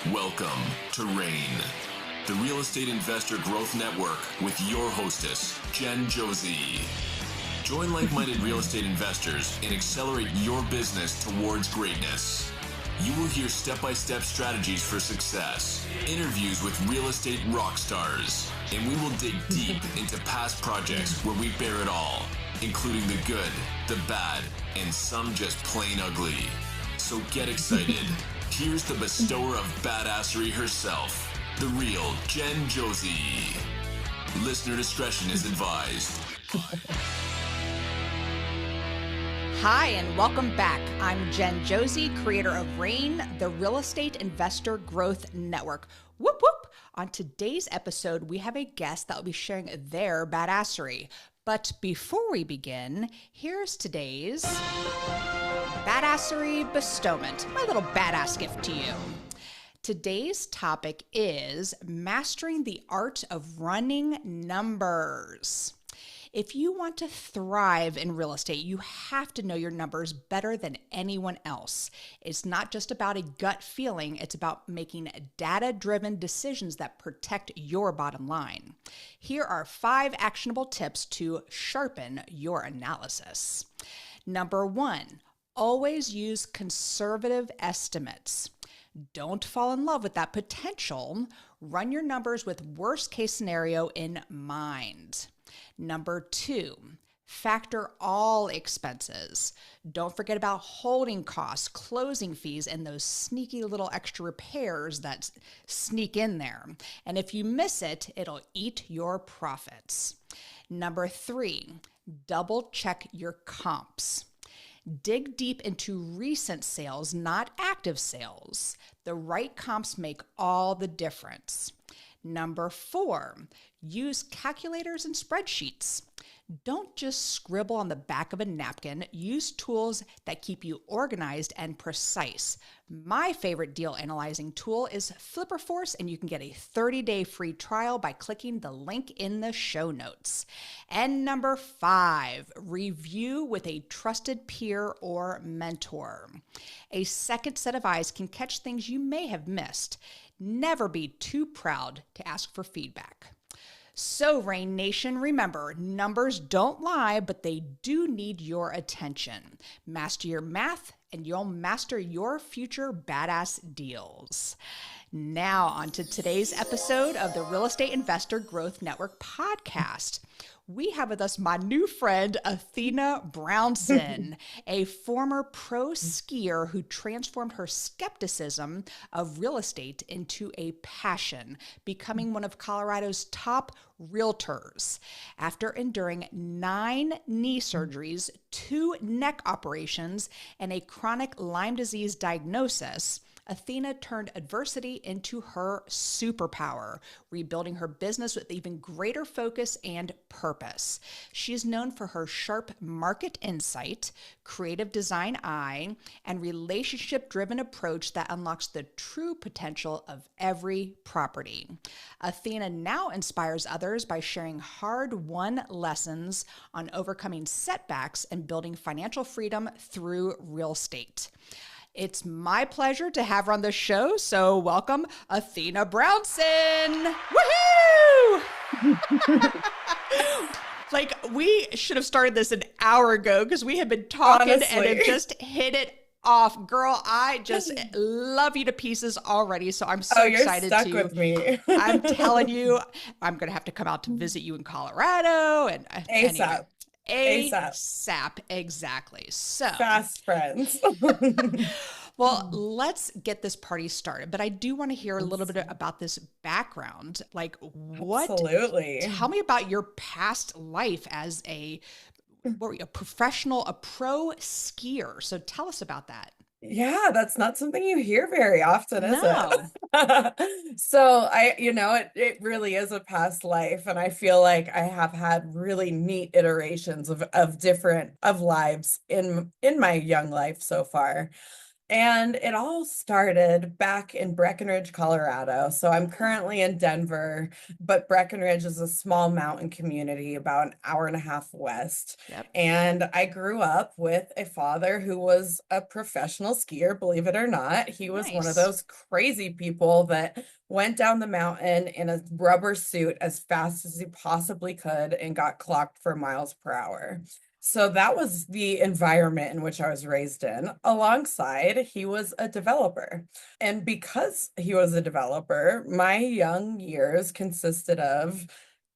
Welcome to RAIN, the Real Estate Investor Growth Network with your hostess, Jen Josey. Join like-minded real estate investors and accelerate your business towards greatness. You will hear step-by-step strategies for success, interviews with real estate rock stars, and we will dig deep into past projects where we bear it all, including the good, the bad, and some just plain ugly. So get excited. Here's the bestower of badassery herself, the real Jen Josey. Listener discretion is advised. Hi, and welcome back. I'm Jen Josey, creator of RAIN, the Real Estate Investor Growth Network. Whoop, whoop. On today's episode, we have a guest that will be sharing their badassery. But before we begin, here's today's badassery bestowment, my little badass gift to you. Today's topic is mastering the art of running numbers. If you want to thrive in real estate, you have to know your numbers better than anyone else. It's not just about a gut feeling, it's about making data-driven decisions that protect your bottom line. Here are 5 actionable tips to sharpen your analysis. Number 1, always use conservative estimates. Don't fall in love with that potential. Run your numbers with worst case scenario in mind. Number 2, factor all expenses. Don't forget about holding costs, closing fees, and those sneaky little extra repairs that sneak in there. And if you miss it, it'll eat your profits. Number 3, double check your comps. Dig deep into recent sales, not active sales. The right comps make all the difference. Number 4, use calculators and spreadsheets. Don't just scribble on the back of a napkin. Use tools that keep you organized and precise. My favorite deal analyzing tool is FlipperForce, and you can get a 30-day free trial by clicking the link in the show notes. And number 5, review with a trusted peer or mentor. A second set of eyes can catch things you may have missed. Never be too proud to ask for feedback. So, RAIN Nation, remember, numbers don't lie, but they do need your attention. Master your math, and you'll master your future badass deals. Now, on to today's episode of the Real Estate Investor Growth Network podcast. We have with us my new friend, Athena Brownson, a former pro skier who transformed her skepticism of real estate into a passion, becoming one of Colorado's top realtors. After enduring 9 knee surgeries, 2 neck operations, and a chronic Lyme disease diagnosis, Athena turned adversity into her superpower, rebuilding her business with even greater focus and purpose. She is known for her sharp market insight, creative design eye, and relationship-driven approach that unlocks the true potential of every property. Athena now inspires others by sharing hard-won lessons on overcoming setbacks and building financial freedom through real estate. It's my pleasure to have her on the show, so welcome, Athena Brownson. Woohoo! Like, we should have started this an hour ago because we have been talking and have just hit it off. Girl, I just love you to pieces already, so I'm so excited you're stuck with me. I'm telling you, I'm going to have to come out to visit you in Colorado. And ASAP. Anyway, ASAP, exactly. So fast friends. Well, let's get this party started. But I do want to hear a little bit about this background. Like, what? Absolutely. Tell me about your past life as a professional, a pro skier. So tell us about that. Yeah, that's not something you hear very often, is No. it? So it really is a past life. And I feel like I have had really neat iterations of lives in my young life so far. And it all started back in Breckenridge, Colorado. So I'm currently in Denver, but Breckenridge is a small mountain community about an hour and a half west. Yep. And I grew up with a father who was a professional skier, believe it or not. He was one of Nice. those crazy people that went down the mountain in a rubber suit as fast as he possibly could and got clocked for miles per hour. So that was the environment in which I was raised in. Alongside, he was a developer. And because he was a developer, my young years consisted of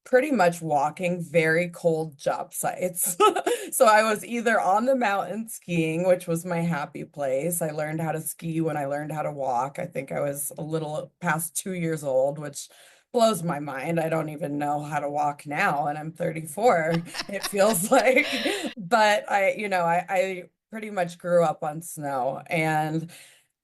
pretty much walking very cold job sites. So I was either on the mountain skiing, which was my happy place. I learned how to ski when I learned how to walk. I think I was a little past 2 years old, which blows my mind. I don't even know how to walk now, and I'm 34, it feels like. But I pretty much grew up on snow. And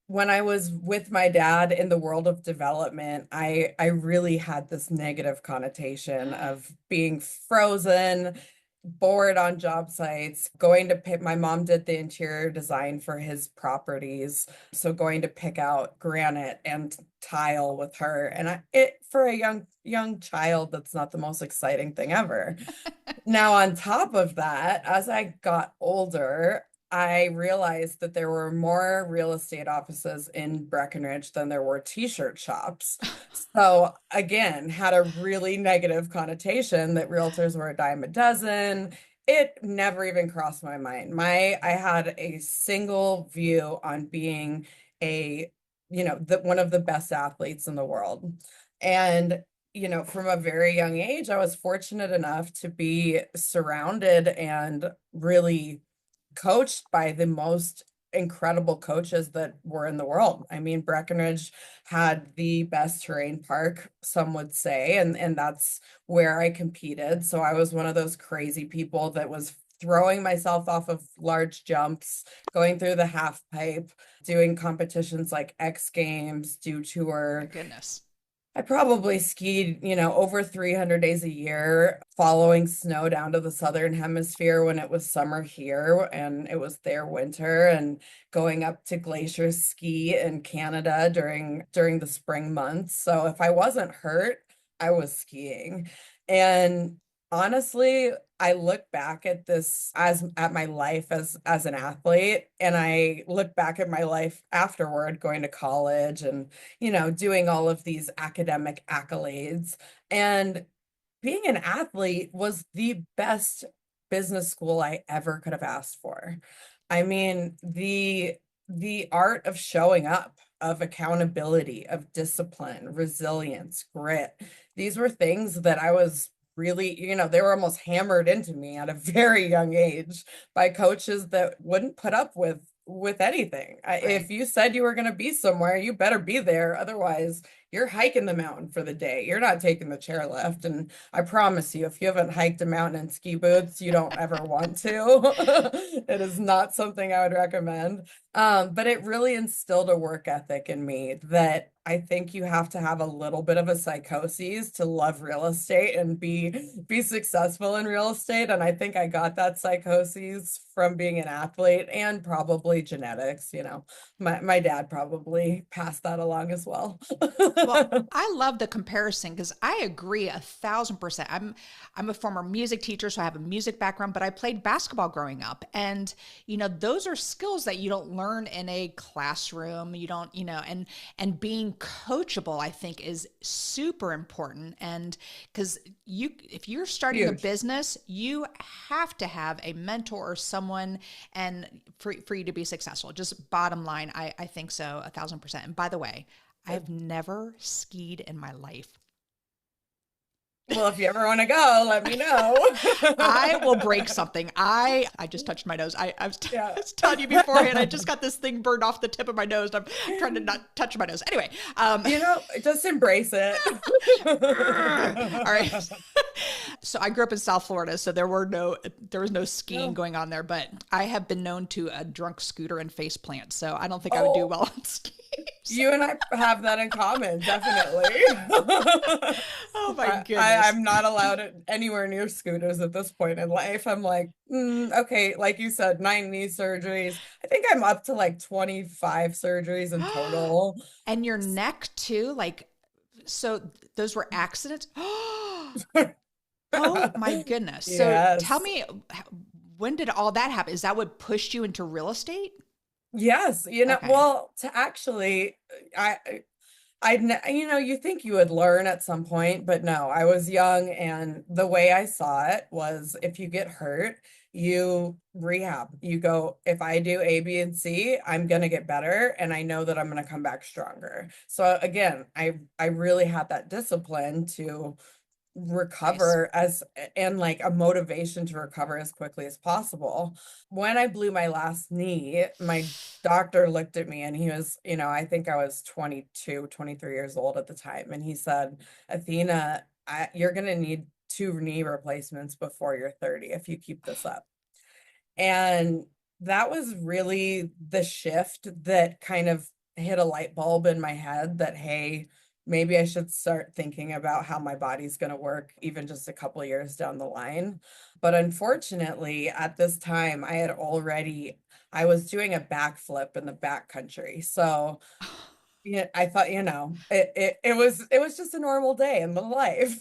when I was with my dad in the world of development, I really had this negative connotation of being frozen, bored on job sites, going to pick, my mom did the interior design for his properties. So going to pick out granite and tile with her. And it for a young child, that's not the most exciting thing ever. Now, on top of that, as I got older, I realized that there were more real estate offices in Breckenridge than there were t-shirt shops. So again, had a really negative connotation that realtors were a dime a dozen. It never even crossed my mind. I had a single view on being one of the best athletes in the world. And from a very young age, I was fortunate enough to be surrounded and really coached by the most incredible coaches that were in the world. I mean, Breckenridge had the best terrain park, some would say, and that's where I competed. So I was one of those crazy people that was throwing myself off of large jumps, going through the half pipe, doing competitions like X Games, Dew My Tour. goodness. I probably skied, over 300 days a year, following snow down to the southern hemisphere when it was summer here and it was their winter, and going up to glacier ski in Canada during the spring months. So if I wasn't hurt, I was skiing. And honestly, I look back at this as at my life as an athlete, and I look back at my life afterward, going to college and doing all of these academic accolades. And being an athlete was the best business school I ever could have asked for. I mean, the art of showing up, of accountability, of discipline, resilience, grit. These were things that I was really, they were almost hammered into me at a very young age by coaches that wouldn't put up with anything. If Right. you said you were going to be somewhere, you better be there. Otherwise, you're hiking the mountain for the day. You're not taking the chairlift. And I promise you, if you haven't hiked a mountain in ski boots, you don't ever want to. It is not something I would recommend. But it really instilled a work ethic in me that I think you have to have a little bit of a psychosis to love real estate and be successful in real estate. And I think I got that psychosis from being an athlete and probably genetics. My dad probably passed that along as well. Well, I love the comparison because I agree 1,000%. I'm a former music teacher, so I have a music background, but I played basketball growing up. And, those are skills that you don't learn in a classroom. You don't, and being coachable, I think, is super important. And because if you're starting a Huge. business, you have to have a mentor or someone and for you to be successful. Just bottom line, I think so 1,000%. And by the way, I've never skied in my life. Well, if you ever want to go, let me know. I will break something. I just touched my nose. I was, Yeah. I was telling you beforehand, I just got this thing burned off the tip of my nose. I'm trying to not touch my nose. Anyway. Just embrace it. All right. So I grew up in South Florida, so there was no skiing going on there, but I have been known to a drunk scooter and face plant. So I don't think I would do well on skis. You and I have that in common, definitely. Oh my goodness. I'm not allowed anywhere near scooters at this point in life. I'm like, okay, like you said, 9 knee surgeries. I think I'm up to like 25 surgeries in total. And your neck too, like, so those were accidents? Oh my goodness. So tell Yes. me, when did all that happen? Is that what pushed you into real estate? Yes, Okay. well, to actually, you think you would learn at some point, but no, I was young, and the way I saw it was if you get hurt, you rehab. You go, if I do A, B, and C, I'm gonna get better, and I know that I'm gonna come back stronger. So again, I really had that discipline to Nice. recover as and like a motivation to recover as quickly as possible. When I blew my last knee, my doctor looked at me and he was, I think I was 22, 23 years old at the time. And he said, Athena, you're going to need 2 knee replacements before you're 30 if you keep this up. And that was really the shift that kind of hit a light bulb in my head that, hey, maybe I should start thinking about how my body's going to work even just a couple years down the line. But unfortunately, at this time, I was doing a backflip in the backcountry. So yeah, I thought, it was just a normal day in the life.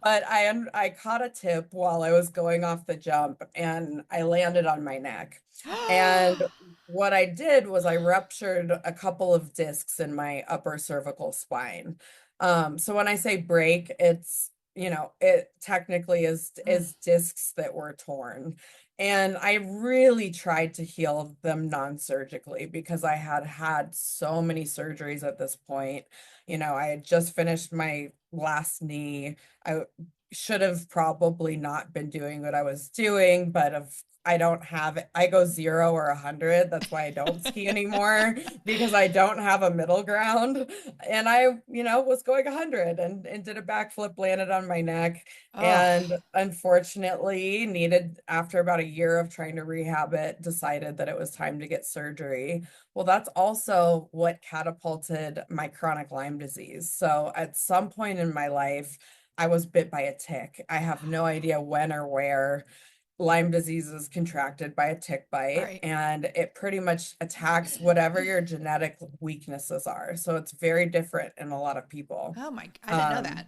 But I caught a tip while I was going off the jump and I landed on my neck. And what I did was I ruptured a couple of discs in my upper cervical spine. So when I say break, it technically is discs that were torn. And I really tried to heal them non-surgically because I had had so many surgeries at this point. I had just finished my last knee. I should have probably not been doing what I was doing, but I don't have it. I go 0 or 100. That's why I don't ski anymore because I don't have a middle ground. And I, was going 100 and did a backflip, landed on my neck, Oh, and unfortunately after about a year of trying to rehab it, decided that it was time to get surgery. Well, that's also what catapulted my chronic Lyme disease. So at some point in my life, I was bit by a tick. I have no idea when or where. Lyme disease is contracted by a tick bite, right. and it pretty much attacks whatever your genetic weaknesses are. So it's very different in a lot of people. Oh my, I didn't know Um, that.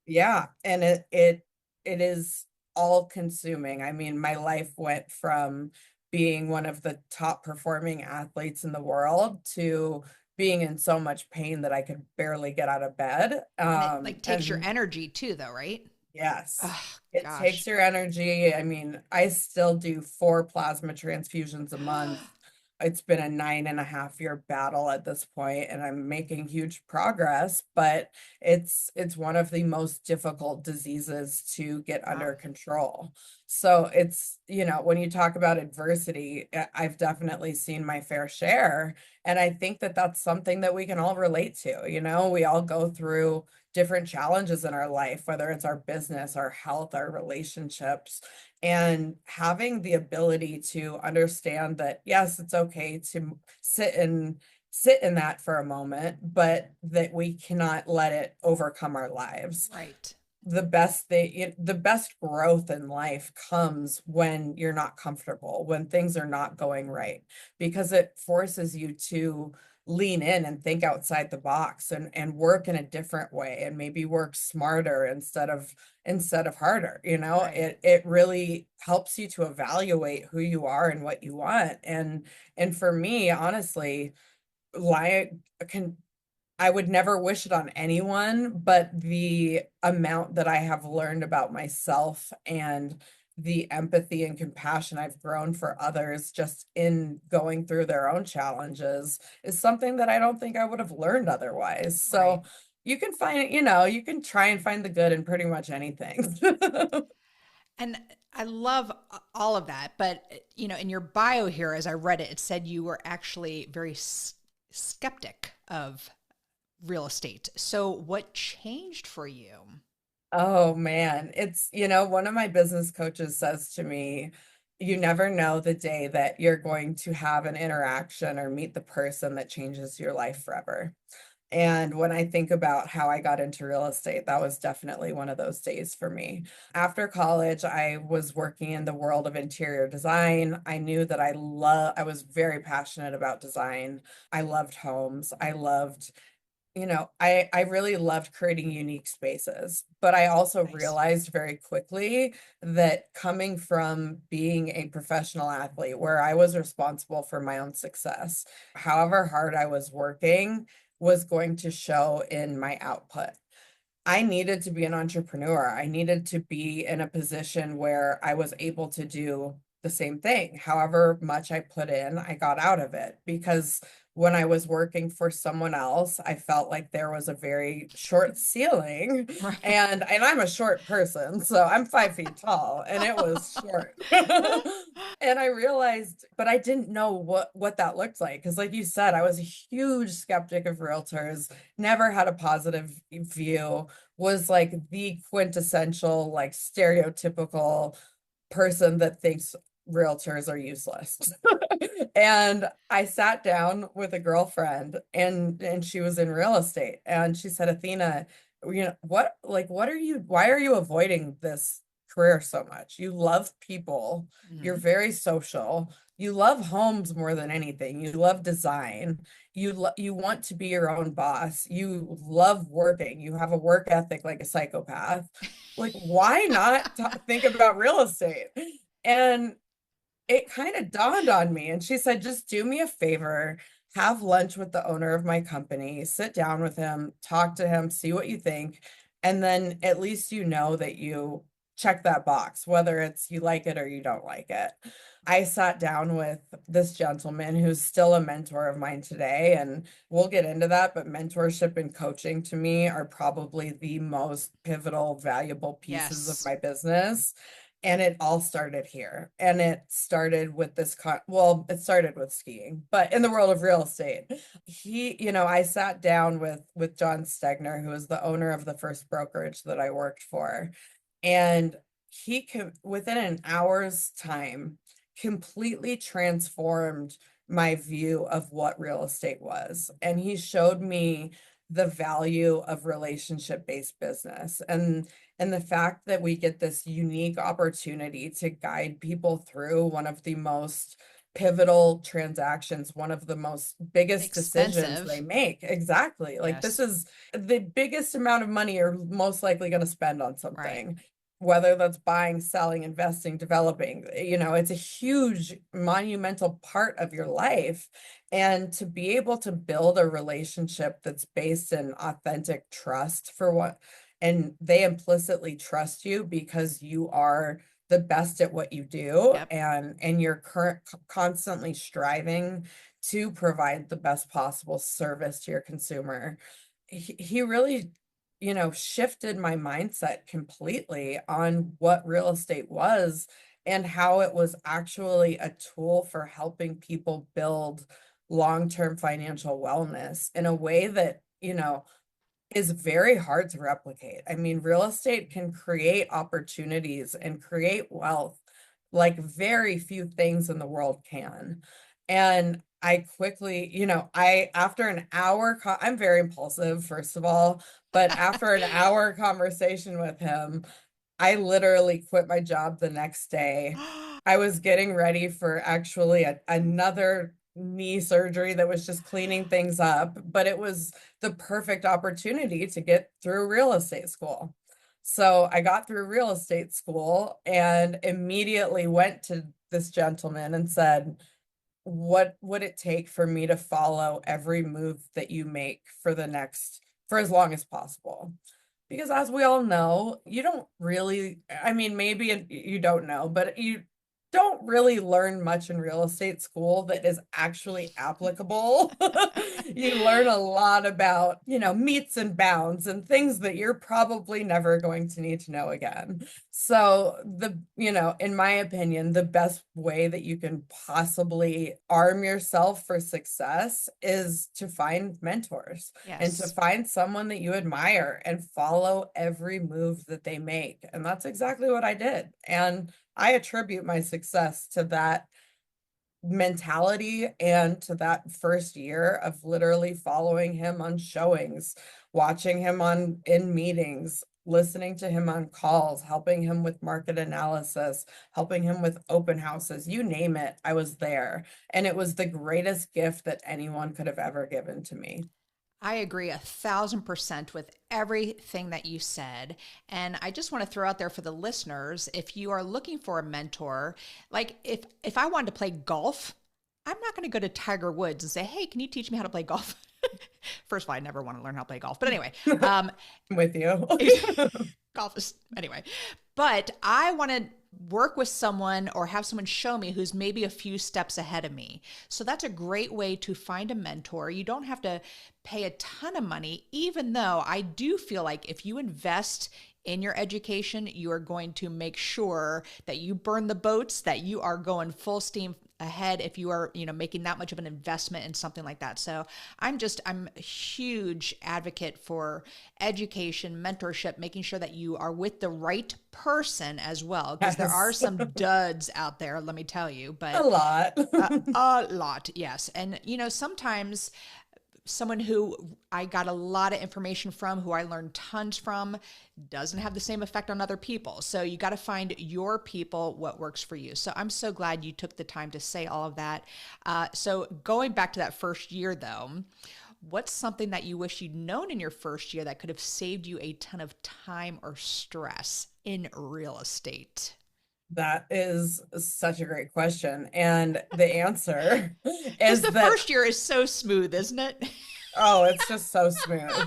yeah, and it is all consuming. I mean, my life went from being one of the top performing athletes in the world to being in so much pain that I could barely get out of bed. And it like takes your And energy too, though, right? yes, Oh it takes gosh. your energy. I mean, I still do 4 plasma transfusions a month. It's been a 9.5 year battle at this point, and I'm making huge progress, but it's one of the most difficult diseases to get Wow. under control. So it's, when you talk about adversity, I've definitely seen my fair share. And I think that that's something that we can all relate to. We all go through different challenges in our life, whether it's our business, our health, our relationships, and having the ability to understand that, yes, it's okay to sit in that for a moment, but that we cannot let it overcome our lives. Right. The best growth in life comes when you're not comfortable, when things are not going right, because it forces you to lean in and think outside the box and work in a different way and maybe work smarter instead of harder. Right. It really helps you to evaluate who you are and what you want. And for me, honestly, like can I would never wish it on anyone, but the amount that I have learned about myself and the empathy and compassion I've grown for others just in going through their own challenges is something that I don't think I would have learned otherwise. Right. So you can you can try and find the good in pretty much anything. And I love all of that, but in your bio here, as I read it, it said you were actually very skeptic of real estate. So what changed for you? Oh man, one of my business coaches says to me, you never know the day that you're going to have an interaction or meet the person that changes your life forever. And when I think about how I got into real estate, that was definitely one of those days for me. After college, I was working in the world of interior design. I knew that I was very passionate about design. I loved homes. I really loved creating unique spaces, but I also Nice. realized very quickly that coming from being a professional athlete where I was responsible for my own success, however hard I was working was going to show in my output. I needed to be an entrepreneur. I needed to be in a position where I was able to do the same thing. However much I put in, I got out of it because when I was working for someone else, I felt like there was a very short ceiling. Right. And I'm a short person, so I'm 5 feet tall, and it was short. And I realized, but I didn't know what that looked like. Because like you said, I was a huge skeptic of realtors, never had a positive view, was like the quintessential, like stereotypical person that thinks realtors are useless. And I sat down with a girlfriend and she was in real estate and she said, Athena, why are you avoiding this career so much? You love people, you're Mhm. very social, you love homes more than anything, you love design, you want to be your own boss, you love working, you have a work ethic like a psychopath. Like, why not think about real estate? And it kind of dawned on me. And she said, just do me a favor, have lunch with the owner of my company, sit down with him, talk to him, see what you think. And then at least you know that you check that box, whether it's you like it or you don't like it. I sat down with this gentleman who's still a mentor of mine today, and we'll get into that. But mentorship and coaching to me are probably the most pivotal, valuable pieces of Yes. my business. And it all started here. And it started with well, it started with skiing, but in the world of real estate, I sat down with John Stegner, who is the owner of the first brokerage that I worked for. And within an hour's time, completely transformed my view of what real estate was. And he showed me the value of relationship-based business and the fact that we get this unique opportunity to guide people through one of the most pivotal transactions, one of the most biggest decisions they Expensive. make. Exactly. Like this Yes. is the biggest amount of money you're most likely going to spend on Right. something, whether that's buying, selling, investing, developing. It's a huge monumental part of your life. And to be able to build a relationship that's based in authentic trust and they implicitly trust you because you are the best at what you do Yep. and you're constantly striving to provide the best possible service to your consumer. He really shifted my mindset completely on what real estate was and how it was actually a tool for helping people build long-term financial wellness in a way that is very hard to replicate. I mean, real estate can create opportunities and create wealth like very few things in the world can. And I quickly, after an hour, I'm very impulsive, first of all, but after an hour conversation with him, I literally quit my job the next day. I was getting ready for actually another knee surgery that was just cleaning things up, but it was the perfect opportunity to get through real estate school. So I got through real estate school and immediately went to this gentleman and said, what would it take for me to follow every move that you make for as long as possible? Because as we all know, you don't really, I mean, maybe you don't know, but you don't really learn much in real estate school that is actually applicable. You learn a lot about, meets and bounds and things that you're probably never going to need to know again. So in my opinion, the best way that you can possibly arm yourself for success is to find mentors and to Yes. find someone that you admire and follow every move that they make. And that's exactly what I did. And I attribute my success to that mentality and to that first year of literally following him on showings, watching him on in meetings, listening to him on calls, helping him with market analysis, helping him with open houses, you name it, I was there. And it was the greatest gift that anyone could have ever given to me. I agree 1,000% with everything that you said. And I just want to throw out there for the listeners, if you are looking for a mentor, like if I wanted to play golf, I'm not going to go to Tiger Woods and say, "Hey, can you teach me how to play golf?" First of all, I never want to learn how to play golf. But anyway, I'm with you. golf is anyway. But I want to work with someone or have someone show me who's maybe a few steps ahead of me. So that's a great way to find a mentor. You don't have to pay a ton of money, even though I do feel like if you invest in your education, you are going to make sure that you burn the boats, that you are going full steam ahead if you are, making that much of an investment in something like that. So I'm a huge advocate for education, mentorship, making sure that you are with the right person as well, because there are Yes, some duds out there, let me tell you, a but lot. a lot, yes. And sometimes someone who I got a lot of information from, who I learned tons from, doesn't have the same effect on other people. So you got to find your people, what works for you. So I'm so glad you took the time to say all of that. So going back to that first year though, what's something that you wish you'd known in your first year that could have saved you a ton of time or stress in real estate? That is such a great question. And the answer Because is the that, first year is so smooth, isn't it? oh, it's just so smooth.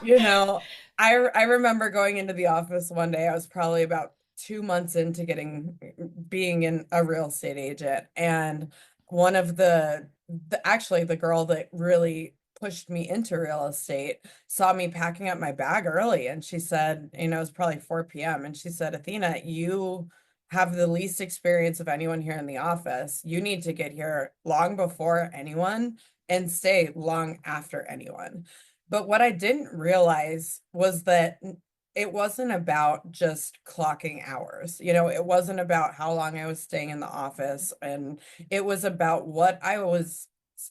You know, I remember going into the office one day. I was probably about 2 months into being in a real estate agent, and one of actually the girl that really pushed me into real estate saw me packing up my bag early, and she said, it was probably 4 p.m. and she said, "Athena, you have the least experience of anyone here in the office. You need to get here long before anyone and stay long after anyone." But what I didn't realize was that it wasn't about just clocking hours. It wasn't about how long I was staying in the office. And it was about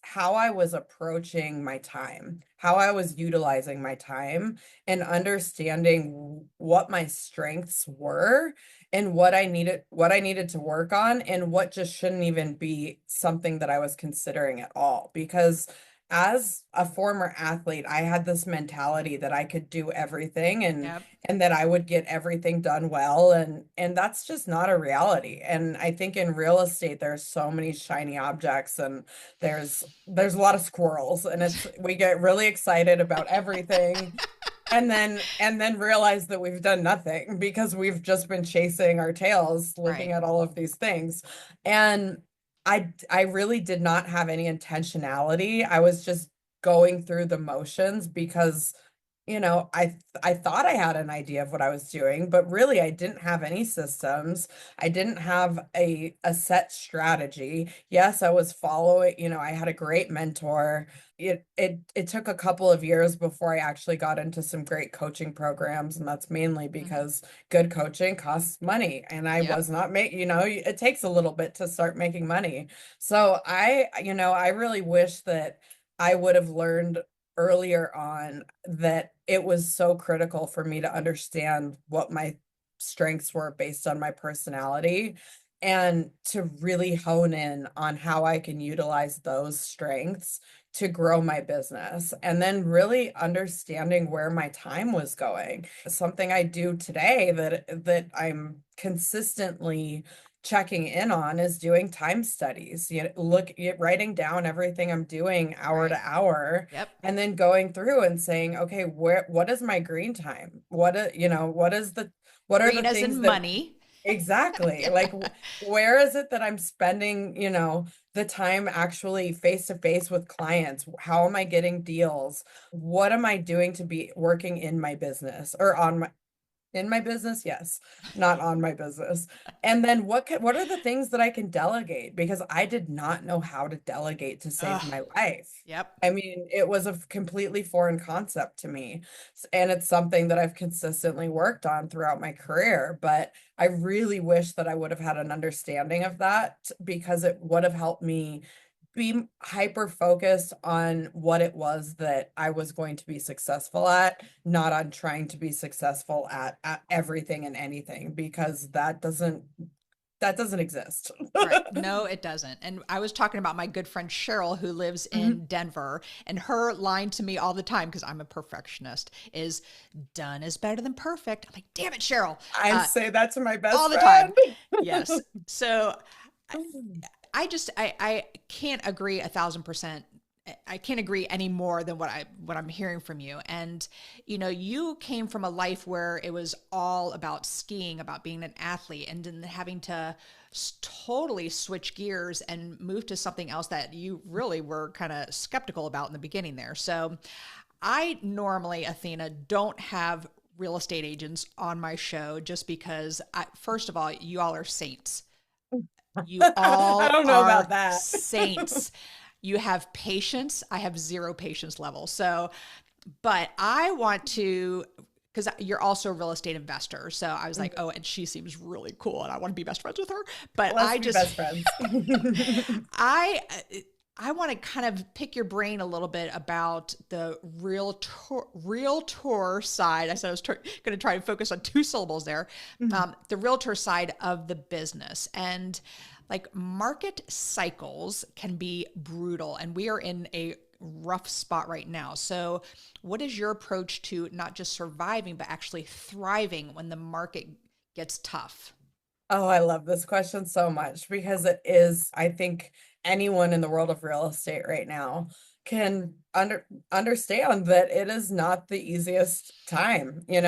how I was approaching my time, how I was utilizing my time, and understanding what my strengths were and what I needed to work on, and what just shouldn't even be something that I was considering at all. Because as a former athlete, I had this mentality that I could do everything, and Yep. and that I would get everything done well, and that's just not a reality. And I think in real estate there's so many shiny objects, and there's a lot of squirrels, and we get really excited about everything, and then realize that we've done nothing because we've just been chasing our tails looking Right. at all of these things. And I really did not have any intentionality. I was just going through the motions because I thought I had an idea of what I was doing, but really I didn't have any systems. I didn't have a set strategy. Yes, I was following, I had a great mentor. It took a couple of years before I actually got into some great coaching programs, and that's mainly Hmm. because good coaching costs money, and I Yep. was not making, it takes a little bit to start making money. So I really wish that I would have learned earlier on that it was so critical for me to understand what my strengths were based on my personality, and to really hone in on how I can utilize those strengths to grow my business, and then really understanding where my time was going. Something I do today that I'm consistently checking in on is doing time studies. Writing down everything I'm doing hour to Right. hour, Yep. and then going through and saying, okay, what is my green time? What are the Green as things in that money. exactly, Yeah. like where is it that I'm spending, the time actually face to face with clients? How am I getting deals? What am I doing to be working in my business or In my business, yes, not on my business. And then what are the things that I can delegate? Because I did not know how to delegate to save Ugh. my life. Yep. I mean, it was a completely foreign concept to me. And it's something that I've consistently worked on throughout my career. But I really wish that I would have had an understanding of that because it would have helped me be hyper focused on what it was that I was going to be successful at, not on trying to be successful at everything and anything, because that doesn't exist. Right. No, it doesn't. And I was talking about my good friend Cheryl, who lives Mhm. in Denver, and her line to me all the time, because I'm a perfectionist, is done is better than perfect. I'm like, damn it, Cheryl. I say that to my best All the time. friend. Yes. So I can't agree 1,000%. I can't agree any more than what I'm hearing from you. And you came from a life where it was all about skiing, about being an athlete, and then having to totally switch gears and move to something else that you really were kind of skeptical about in the beginning there. So I normally, Athena, don't have real estate agents on my show just because first of all, you all are saints. You I all don't know about are that. saints. You have patience. I have zero patience level. So, but I want to, because you're also a real estate investor. So I was like, oh, and she seems really cool and I want to be best friends with her. But Let's be best friends. I, I want to kind of pick your brain a little bit about the realtor side. I said I was going to try to focus on two syllables there. The realtor side of the business. And like market cycles can be brutal, and we are in a rough spot right now. So, what is your approach to not just surviving, but actually thriving when the market gets tough? Oh, I love this question so much because it is, I think anyone in the world of real estate right now can understand that it is not the easiest time. In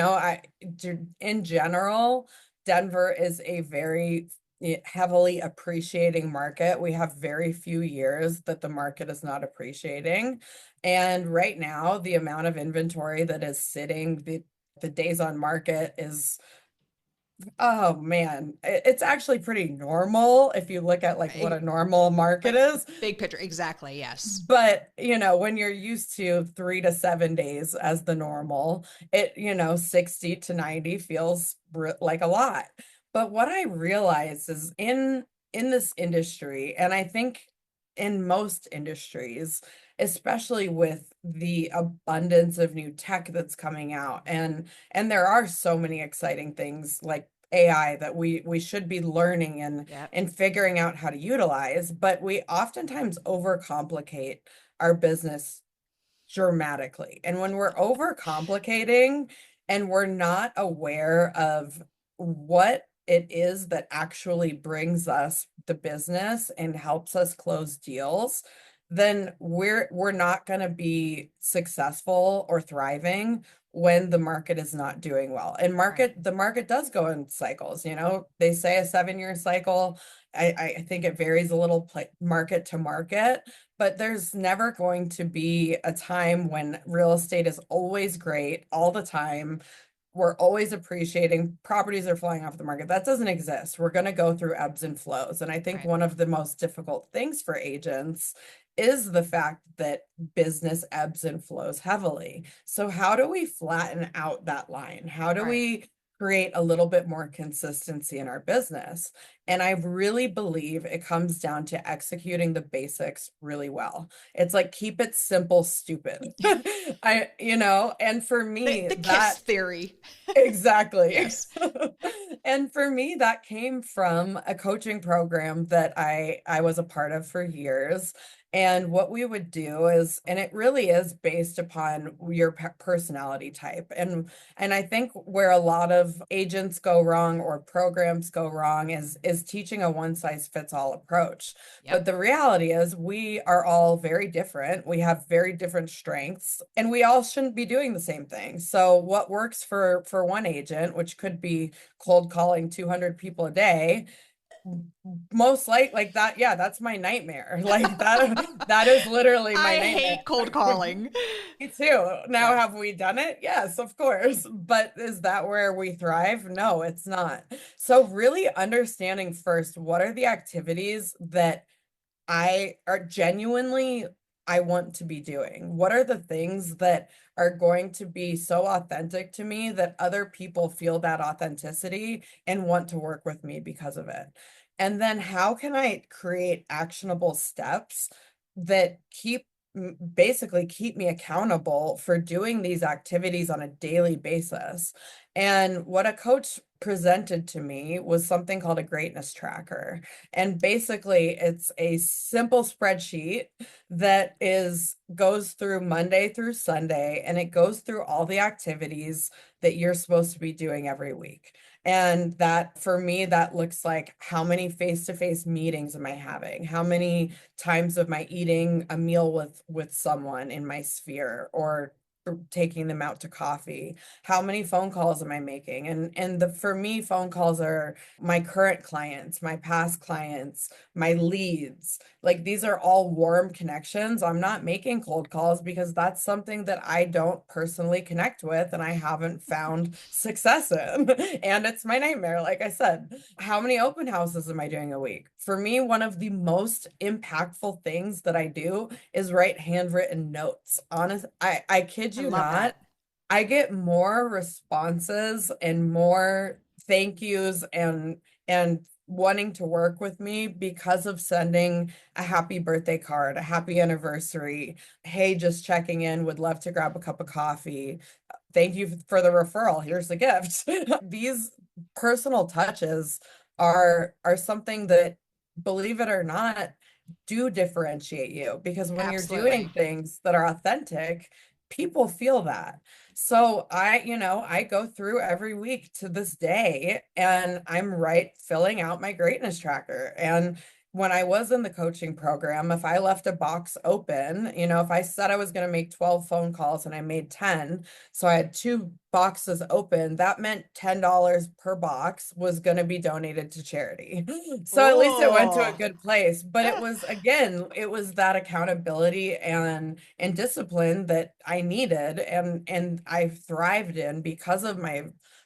general, Denver is a very heavily appreciating market. We have very few years that the market is not appreciating. And right now, the amount of inventory that is sitting, the days on market is, oh man, it's actually pretty normal if you look at like what a normal market Like is. big picture, exactly. Yes. But, when you're used to 3 to 7 days as the normal, 60 to 90 feels like a lot. But what I realize is in this industry, and I think in most industries, especially with the abundance of new tech that's coming out, and there are so many exciting things like AI that we should be learning and Yep. and figuring out how to utilize, but we oftentimes overcomplicate our business dramatically. And when we're overcomplicating and we're not aware of what it is that actually brings us the business and helps us close deals, then we're not going to be successful or thriving when the market is not doing well. And Right. the market does go in cycles. They say a 7-year cycle. I think it varies a little market to market, but there's never going to be a time when real estate is always great all the time. We're always appreciating, properties are flying off the market. That doesn't exist. We're going to go through ebbs and flows. And I think Right. one of the most difficult things for agents is the fact that business ebbs and flows heavily. So how do we flatten out that line? How do Right. we create a little bit more consistency in our business? And I really believe it comes down to executing the basics really well. It's like keep it simple, stupid. And for me, The KISS that theory. exactly. Yes. And for me, that came from a coaching program that I was a part of for years. And what we would do is, and it really is based upon your personality type. And I think where a lot of agents go wrong or programs go wrong is teaching a one size fits all approach. But Yep. the reality is we are all very different. We have very different strengths and we all shouldn't be doing the same thing. So what works for one agent, which could be cold calling 200 people a day, most like that. Yeah, that's my nightmare. Like that is literally my I nightmare. hate cold calling. Me too. Now, Yeah. have we done it? Yes, of course. But is that where we thrive? No, it's not. So really understanding first, what are the activities that I are genuinely I want to be doing? What are the things that are going to be so authentic to me that other people feel that authenticity and want to work with me because of it? And then how can I create actionable steps that basically keep me accountable for doing these activities on a daily basis? And what a coach presented to me was something called a greatness tracker. And basically, it's a simple spreadsheet that goes through Monday through Sunday, and it goes through all the activities that you're supposed to be doing every week. And that for me, that looks like, how many face-to-face meetings am I having? How many times am I eating a meal with someone in my sphere, or taking them out to coffee? How many phone calls am I making? And for me, phone calls are my current clients, my past clients, my leads. Like, these are all warm connections. I'm not making cold calls because that's something that I don't personally connect with and I haven't found success in. And it's my nightmare, like I said. How many open houses am I doing a week? For me, one of the most impactful things that I do is write handwritten notes. Honest, I kid I you love not. that. I get more responses and more thank yous and wanting to work with me because of sending a happy birthday card, a happy anniversary. Hey, just checking in, would love to grab a cup of coffee. Thank you for the referral. Here's the gift. These personal touches are something that, believe it or not, do differentiate you, because when you're doing Absolutely. things that are authentic, people feel that. So I go through every week to this day, and I'm filling out my greatness tracker. And when I was in the coaching program, if I left a box open, if I said I was going to make 12 phone calls and I made 10, so I had two boxes open, that meant $10 per box was going to be donated to charity. So at least it went to a Oh. good place. But it was that accountability and discipline that I needed, and I thrived in because of my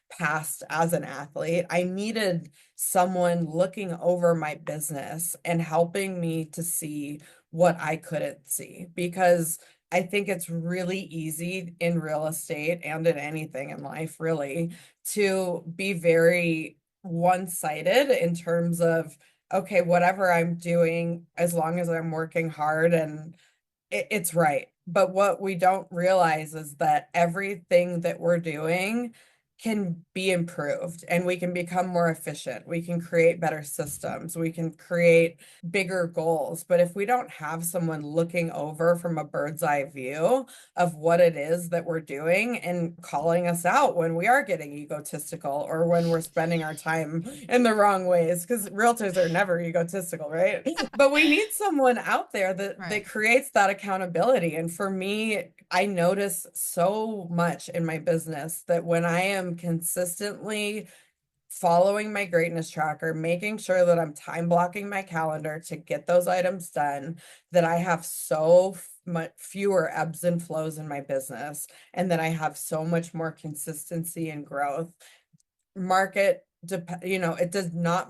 past as an athlete. I needed someone looking over my business and helping me to see what I couldn't see, because I think it's really easy in real estate and in anything in life, really, to be very one-sided in terms of, okay, whatever I'm doing, as long as I'm working hard and it's right. But what we don't realize is that everything that we're doing can be improved, and we can become more efficient. We can create better systems. We can create bigger goals. But if we don't have someone looking over from a bird's eye view of what it is that we're doing and calling us out when we are getting egotistical or when we're spending our time in the wrong ways, because realtors are never egotistical, right? But we need someone out there that Right. creates that accountability. And for me, I notice so much in my business that when I am consistently following my greatness tracker, making sure that I'm time blocking my calendar to get those items done, that I have so much fewer ebbs and flows in my business, and that I have so much more consistency and growth. It does not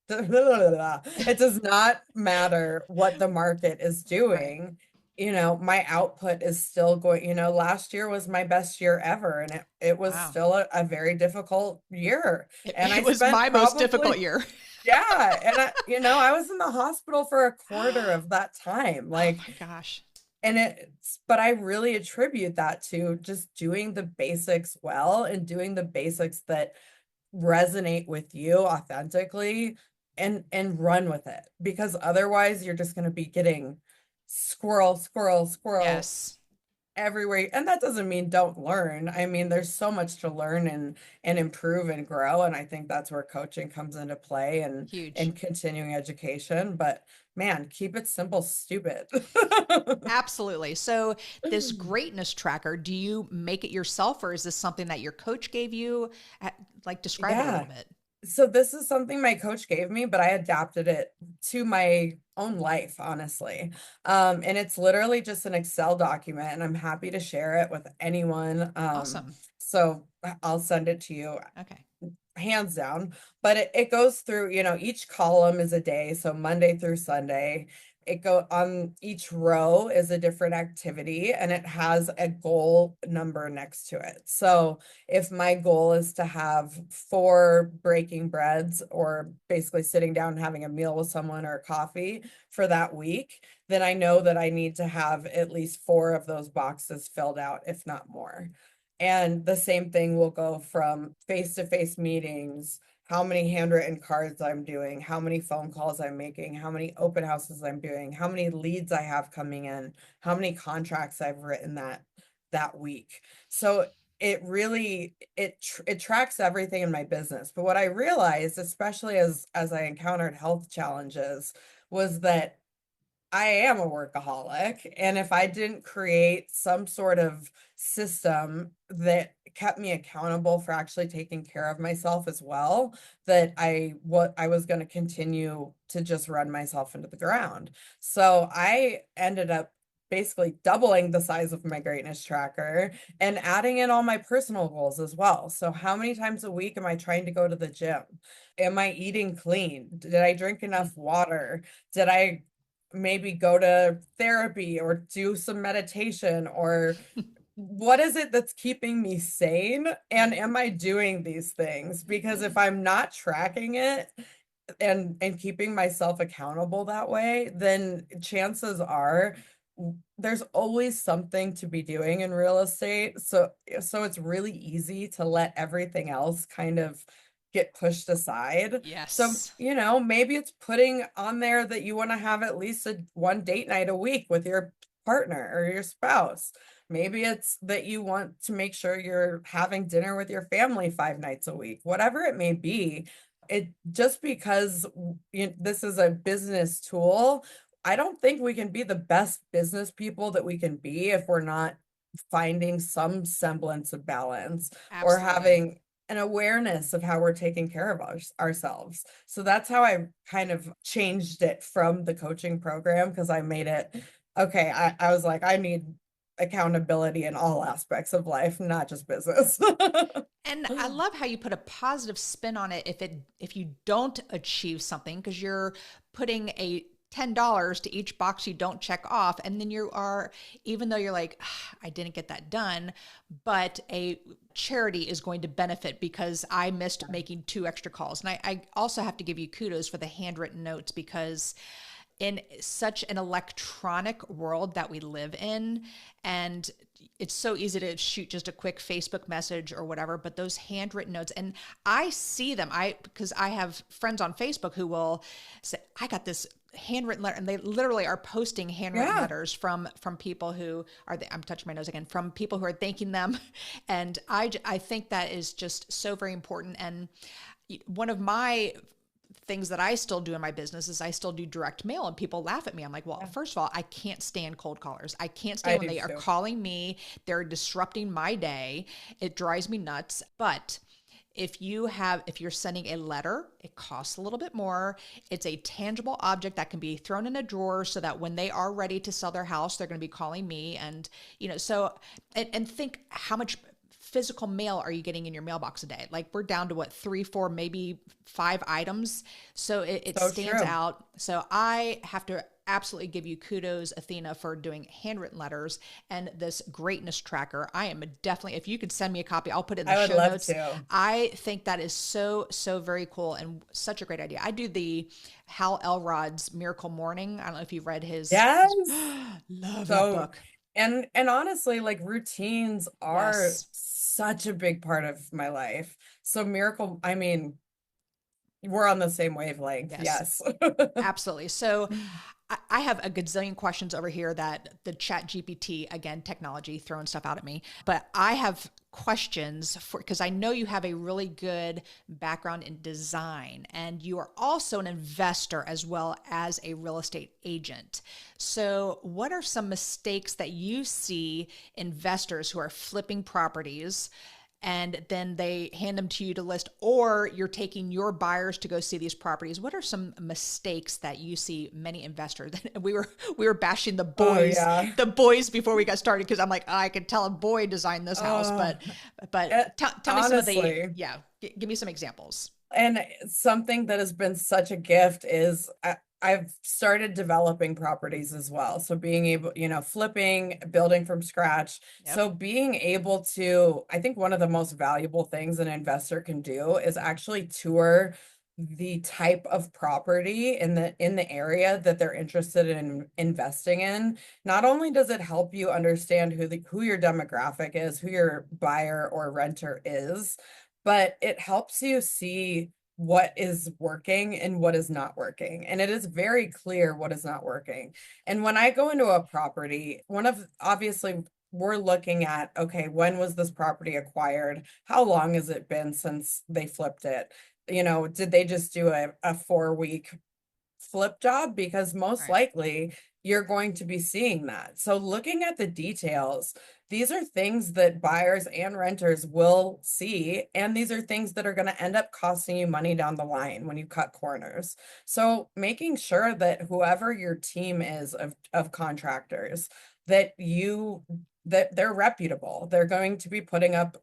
it does not matter what the market is Right. doing. My output is still going. Last year was my best year ever, and it was Wow. still a very difficult year. It, And I it was spent my most difficult probably, year. yeah. And I was in the hospital for a quarter of that time. Oh Like, my gosh. but I really attribute that to just doing the basics well, and doing the basics that resonate with you authentically, and run with it, because otherwise you're just going to be getting squirrel, squirrel, squirrel Yes. everywhere. And that doesn't mean don't learn. I mean, there's so much to learn and improve and grow, and I think that's where coaching comes into play, Huge. and continuing education. But man, keep it simple, stupid. Absolutely. So, this greatness tracker, do you make it yourself, or is this something that your coach gave you? Like, describe it a Yeah. little bit. So this is something my coach gave me, but I adapted it to my own life, honestly. And it's literally just an Excel document, and I'm happy to share it with anyone. Awesome. So I'll send it to you Okay. hands down. But it goes through, each column is a day, so Monday through Sunday. It go on each row is a different activity, and it has a goal number next to it. So if my goal is to have 4 breaking breads, or basically sitting down and having a meal with someone or coffee for that week, then I know that I need to have at least 4 of those boxes filled out, if not more. And the same thing will go from face-to-face meetings, how many handwritten cards I'm doing, how many phone calls I'm making, how many open houses I'm doing, how many leads I have coming in, how many contracts I've written that week. So it really it tracks everything in my business. But what I realized, especially as I encountered health challenges, was that I am a workaholic, and if I didn't create some sort of system that kept me accountable for actually taking care of myself as well, that I was going to continue to just run myself into the ground. So I ended up basically doubling the size of my greatness tracker and adding in all my personal goals as well. So how many times a week am I trying to go to the gym? Am I eating clean? Did I drink enough water? Did I maybe go to therapy or do some meditation, or what is it that's keeping me sane? And am I doing these things? Because if I'm not tracking it and keeping myself accountable that way, then chances are there's always something to be doing in real estate. So it's really easy to let everything else kind of get pushed aside. So, Yes. maybe it's putting on there that you want to have at least one date night a week with your partner or your spouse. Maybe it's that you want to make sure you're having dinner with your family 5 nights a week. Whatever it may be, it just because this is a business tool, I don't think we can be the best business people that we can be if we're not finding some semblance of balance, or Absolutely. having an awareness of how we're taking care of ourselves. So that's how I kind of changed it from the coaching program, because I made it okay. I was like, I need accountability in all aspects of life, not just business. And I love how you put a positive spin on it if you don't achieve something, because you're putting a $10 to each box you don't check off, and then you are, even though you're like, "Ah, I didn't get that done, but a charity is going to benefit because I missed making 2 extra calls." And I also have to give you kudos for the handwritten notes, because in such an electronic world that we live in, and it's so easy to shoot just a quick Facebook message or whatever, but those handwritten notes, and I see them, because I have friends on Facebook who will say, I got this handwritten letter, and they literally are posting handwritten Yeah. letters from people who are, I'm touching my nose again, from people who are thanking them. And I think that is just so very important. And one of my things that I still do in my business is I still do direct mail, and people laugh at me. I'm like, well, first of all, I can't stand cold callers. I can't I stand when do they are too. calling me. They're disrupting my day. It drives me nuts. But if you're sending a letter, it costs a little bit more. It's a tangible object that can be thrown in a drawer, so that when they are ready to sell their house, they're going to be calling me. And, so, and think how much physical mail are you getting in your mailbox a day? Like, we're down to what, 3, 4, maybe 5 items. So it So stands true. out. So I have to absolutely give you kudos, Athena, for doing handwritten letters and this greatness tracker. I am definitely, if you could send me a copy, I'll put it in the I would show love notes. to. I think that is so, so very cool and such a great idea. I do the Hal Elrod's Miracle Morning. I don't know if you've read his, Yes. love that So, book. and honestly, like, routines are Yes. such a big part of my life. So miracle, I mean, we're on the same wavelength. Yes. Yes. Absolutely. So I have a gazillion questions over here that the Chat GPT, again, technology throwing stuff out at me, but I have questions because I know you have a really good background in design, and you are also an investor as well as a real estate agent. So what are some mistakes that you see investors who are flipping properties and then they hand them to you to list, or you're taking your buyers to go see these properties. What are some mistakes that you see many investors? We were bashing Oh yeah. the boys before we got started, because I'm like, I could tell a boy designed this house, Oh, but tell me some of the, honestly. yeah, give me some examples. And something that has been such a gift is I've started developing properties as well. So being able, flipping, building from scratch. Yep. So being able to, I think one of the most valuable things an investor can do is actually tour the type of property in the area that they're interested in investing in. Not only does it help you understand who your demographic is, who your buyer or renter is, but it helps you see what is working and what is not working. And it is very clear what is not working. And when I go into a property, obviously, we're looking at, okay, when was this property acquired? How long has it been since they flipped it? Did they just do a 4-week flip job? Because most Right. likely you're going to be seeing that. So looking at the details, these are things that buyers and renters will see, and these are things that are going to end up costing you money down the line when you cut corners. So making sure that whoever your team is of contractors, that they're reputable, they're going to be putting up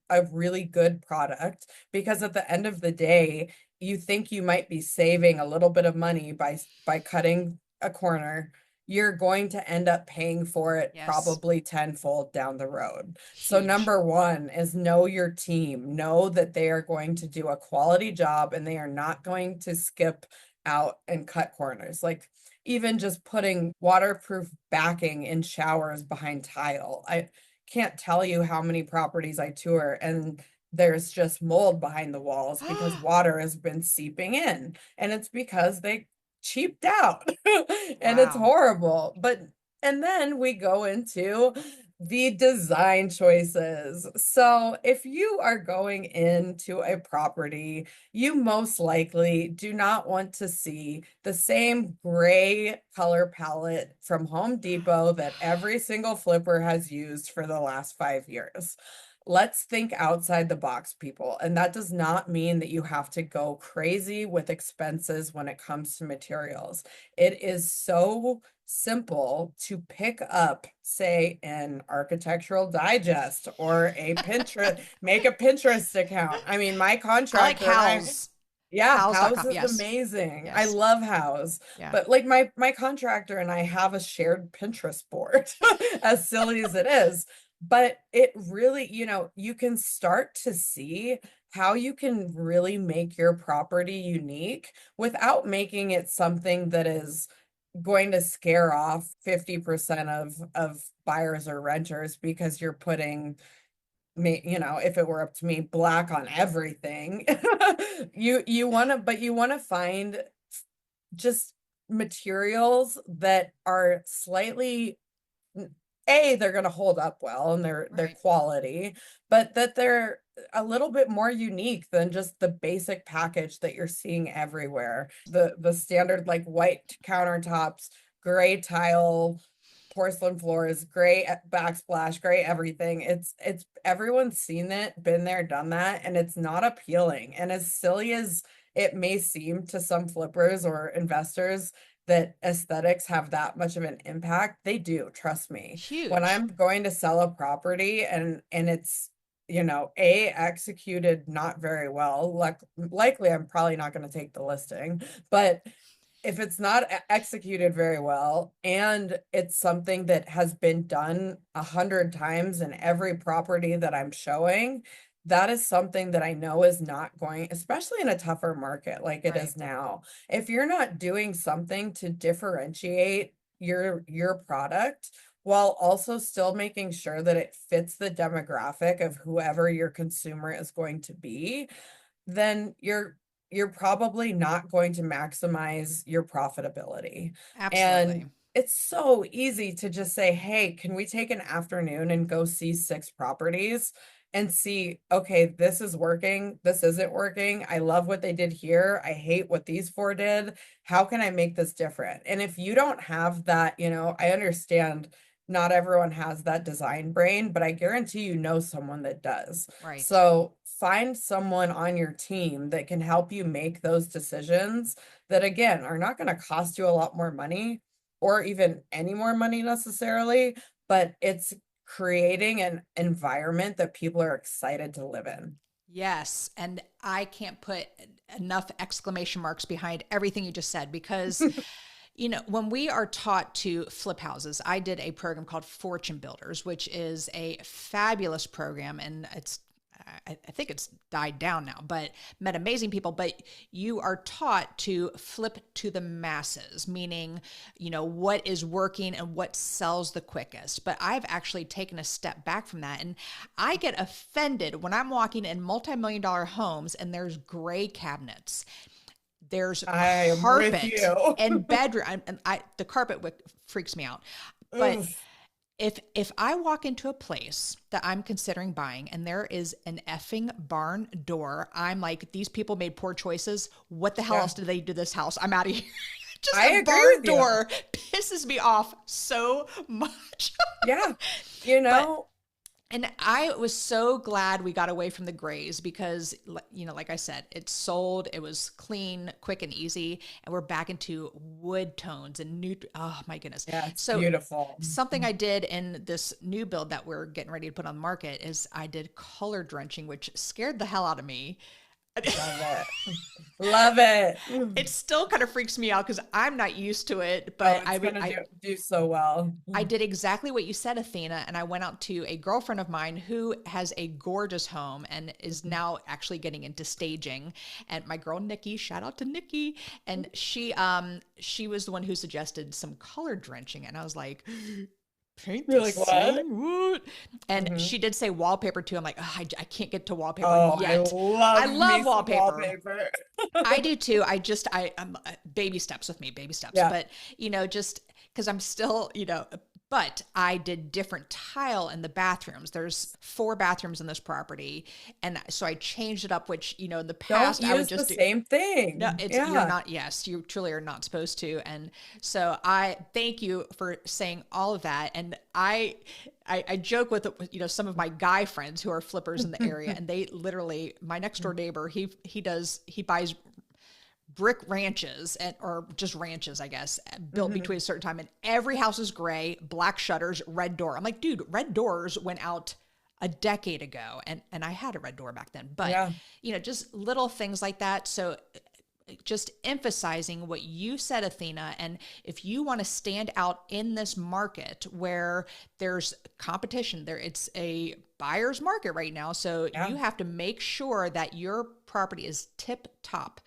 a really good product, because at the end of the day, you think you might be saving a little bit of money by cutting a corner. You're going to end up paying for it Yes. probably tenfold down the road. So Huge. number one is know your team. Know that they are going to do a quality job and they are not going to skip out and cut corners. Like even just putting waterproof backing in showers behind tile. I can't tell you how many properties I tour and there's just mold behind the walls because water has been seeping in, and it's because they cheaped out. And it's Wow. horrible. And then we go into the design choices. So if you are going into a property, you most likely do not want to see the same gray color palette from Home Depot that every single flipper has used for the last 5 years. Let's think outside the box, people. And that does not mean that you have to go crazy with expenses when it comes to materials. It is so simple to pick up, say, an Architectural Digest or a Pinterest, make a Pinterest account. I mean, my I like contractor and I, House. yeah, House House.com. is Yes. amazing. I Yes. love House. Yeah. But like my contractor and I have a shared Pinterest board, as silly as it is. But it really, you can start to see how you can really make your property unique without making it something that is going to scare off 50% of buyers or renters, because you're putting me, if it were up to me, black on everything. You want to find just materials that are slightly, they're going to hold up well and they're Right. quality, but that they're a little bit more unique than just the basic package that you're seeing everywhere. The standard like white countertops, gray tile, porcelain floors, gray backsplash, gray everything. It's everyone's seen it, been there, done that, and it's not appealing. And as silly as it may seem to some flippers or investors that aesthetics have that much of an impact, they do, trust me. When Huge. I'm going to sell a property and it's executed not very well, likely I'm probably not going to take the listing, but if it's not executed very well and it's something that has been done 100 times in every property that I'm showing, that is something that I know is not going, especially in a tougher market like it Right. is now. If you're not doing something to differentiate your product while also still making sure that it fits the demographic of whoever your consumer is going to be, then you're probably not going to maximize your profitability. And Absolutely. it's so easy to just say, hey, can we take an afternoon and go see 6 properties and see, okay, this is working, this isn't working. I love what they did here. I hate what these 4 did. How can I make this different? And if you don't have that, I understand not everyone has that design brain, but I guarantee you know someone that does. Right. So find someone on your team that can help you make those decisions that, again, are not going to cost you a lot more money or even any more money necessarily, but it's creating an environment that people are excited to live in. Yes. And I can't put enough exclamation marks behind everything you just said because, when we are taught to flip houses, I did a program called Fortune Builders, which is a fabulous program. And I think it's died down now, but met amazing people. But you are taught to flip to the masses, meaning, what is working and what sells the quickest. But I've actually taken a step back from that. And I get offended when I'm walking in multi-million dollar homes and there's gray cabinets. There's I am with carpet you. and bedroom. The carpet freaks me out. But Oof. if I walk into a place that I'm considering buying and there is an effing barn door, I'm like, these people made poor choices. What the hell else did they do to this house? I'm out of here. Just I a agree barn with you. door pisses me off so much. Yeah. And I was so glad we got away from the grays because, like I said, it sold, it was clean, quick and easy. And we're back into wood tones and oh my goodness. Yeah, it's so beautiful. Something I did in this new build that we're getting ready to put on the market is I did color drenching, which scared the hell out of me. Love it. Love it. It still kind of freaks me out because I'm not used to it, but it's gonna do so well. I did exactly what you said, Athena, and I went out to a girlfriend of mine who has a gorgeous home and is now actually getting into staging. And my girl Nikki, shout out to Nikki, and she was the one who suggested some color drenching, and I was like, paint the same wood. And she did say wallpaper too. I'm like, I can't get to wallpaper yet. I love wallpaper. I do too. I'm baby steps with me, baby steps. Yeah. But just because I'm still, but I did different tile in the bathrooms. There's 4 bathrooms in this property. And so I changed it up, which, in the past, I would just do the same thing. No, you're not. Yes, you truly are not supposed to. And so I thank you for saying all of that. And I joke with some of my guy friends who are flippers in the area, and they literally, my next door neighbor, he buys brick ranches or just ranches, I guess, built between a certain time, and every house is gray, black shutters, red door. I'm like, dude, red doors went out a decade ago, and I had a red door back then, but just little things like that. So just emphasizing what you said, Athena, and if you want to stand out in this market where there's competition, it's a buyer's market right now, so you have to make sure that your property is tip top.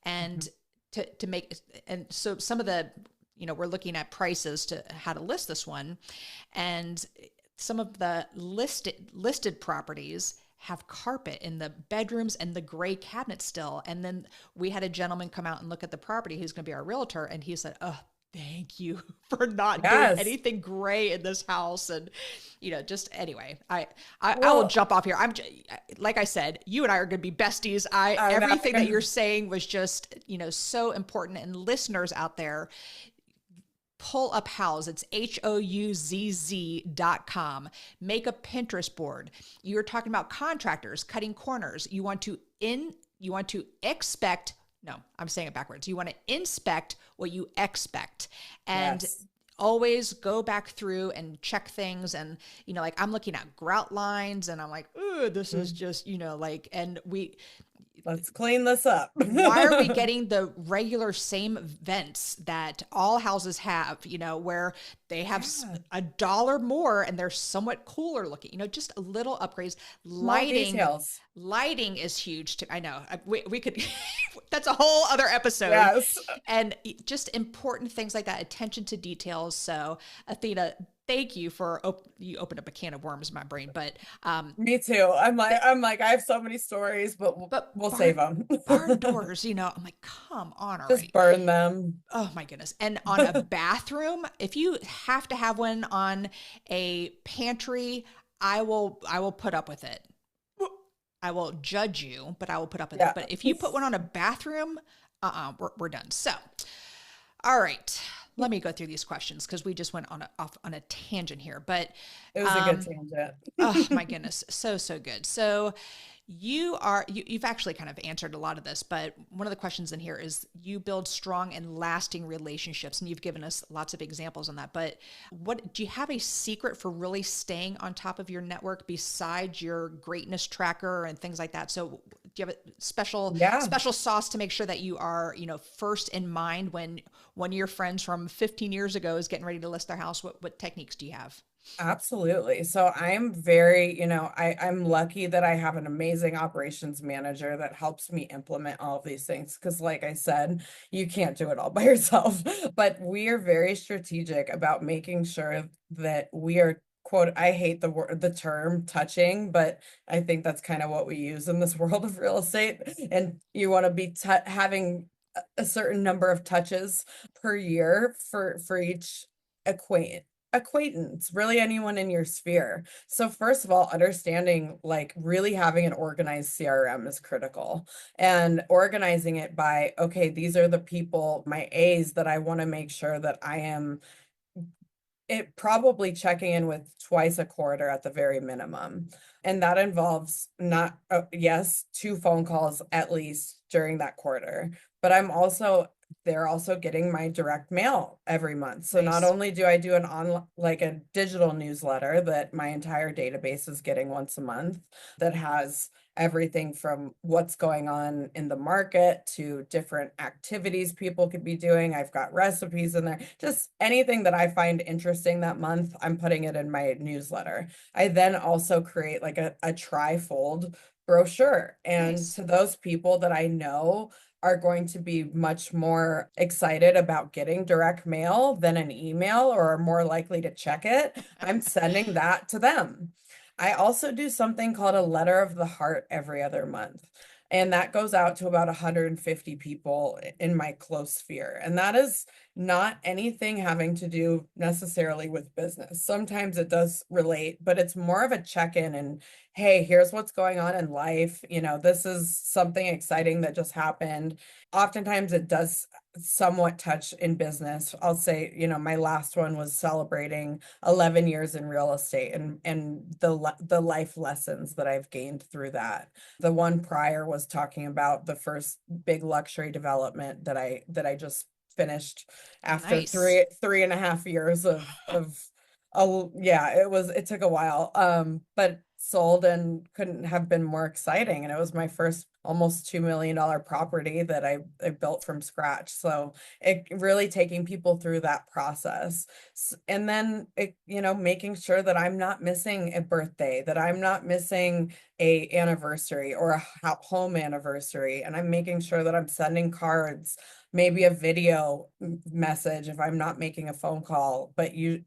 And to make, and so some of the, we're looking at prices to how to list this one, and some of the listed properties have carpet in the bedrooms and the gray cabinets still. And then we had a gentleman come out and look at the property who's going to be our realtor, and he said, "Oh, thank you for not doing anything gray in this house." And, just anyway, I will jump off here. Like I said, you and I are going to be besties. Everything that you're saying was just, so important. And listeners out there, pull up Houzz. It's HOUZZ.com. Make a Pinterest board. You're talking about contractors cutting corners. You want to expect. No, I'm saying it backwards. You want to inspect what you expect, and always go back through and check things. And, like I'm looking at grout lines and I'm like, oh, this is just, and let's clean this up. Why are we getting the regular same vents that all houses have, where they have $1 more and they're somewhat cooler looking, just a little upgrades. Lighting is huge too. I know we could, that's a whole other episode. Yes. And just important things like that, attention to details. So Athena, thank you for you opened up a can of worms in my brain, but me too. I'm like I have so many stories, but we'll save them. Barn doors, I'm like, come on, already. Just burn them. Oh my goodness! And on a bathroom, if you have to have one on a pantry, I will put up with it. I will judge you, but I will put up with it. But if you put one on a bathroom, we're done. So, all right. let me go through these questions because we just went off on a tangent here. But It was a good tangent. oh my goodness, so good. So you've actually kind of answered a lot of this, but one of the questions in here is you build strong and lasting relationships, and you've given us lots of examples on that. But what do you have a secret for really staying on top of your network besides your greatness tracker and things like that? So do you have a special sauce to make sure that you are, first in mind when one of your friends from 15 years ago is getting ready to list their house? What techniques do you have? Absolutely. So I'm very, I'm lucky that I have an amazing operations manager that helps me implement all of these things. Because like I said, you can't do it all by yourself. But we are very strategic about making sure that we are, quote, I hate the term touching, but I think that's kind of what we use in this world of real estate. And you want to be having a certain number of touches per year for each acquaintance, really anyone in your sphere. So first of all, understanding, like, really having an organized CRM is critical, and organizing it by, okay, these are the people, my A's, that I want to make sure that I am probably checking in with twice a quarter at the very minimum. And that involves not, yes, 2 phone calls at least during that quarter, but they're also getting my direct mail every month. So not Nice. only do I do like a digital newsletter that my entire database is getting once a month, that has everything from what's going on in the market to different activities people could be doing. I've got recipes in there, just anything that I find interesting that month, I'm putting it in my newsletter. I then also create like a trifold brochure. And Nice. to those people that I know are going to be much more excited about getting direct mail than an email, or are more likely to check it, I'm sending that to them. I also do something called a letter of the heart every other month. And that goes out to about 150 people in my close sphere. And that is not anything having to do necessarily with business. Sometimes it does relate, but it's more of a check-in and, hey, here's what's going on in life. This is something exciting that just happened. Oftentimes it does somewhat touch in business. I'll say, my last one was celebrating 11 years in real estate, and the life lessons that I've gained through that. The one prior was talking about the first big luxury development that I just finished after Nice. three and a half years yeah, it took a while, but sold and couldn't have been more exciting. And it was my first almost $2 million property that I built from scratch. So it really taking people through that process. And then making sure that I'm not missing a birthday, that I'm not missing a anniversary or a home anniversary. And I'm making sure that I'm sending cards, maybe a video message if I'm not making a phone call,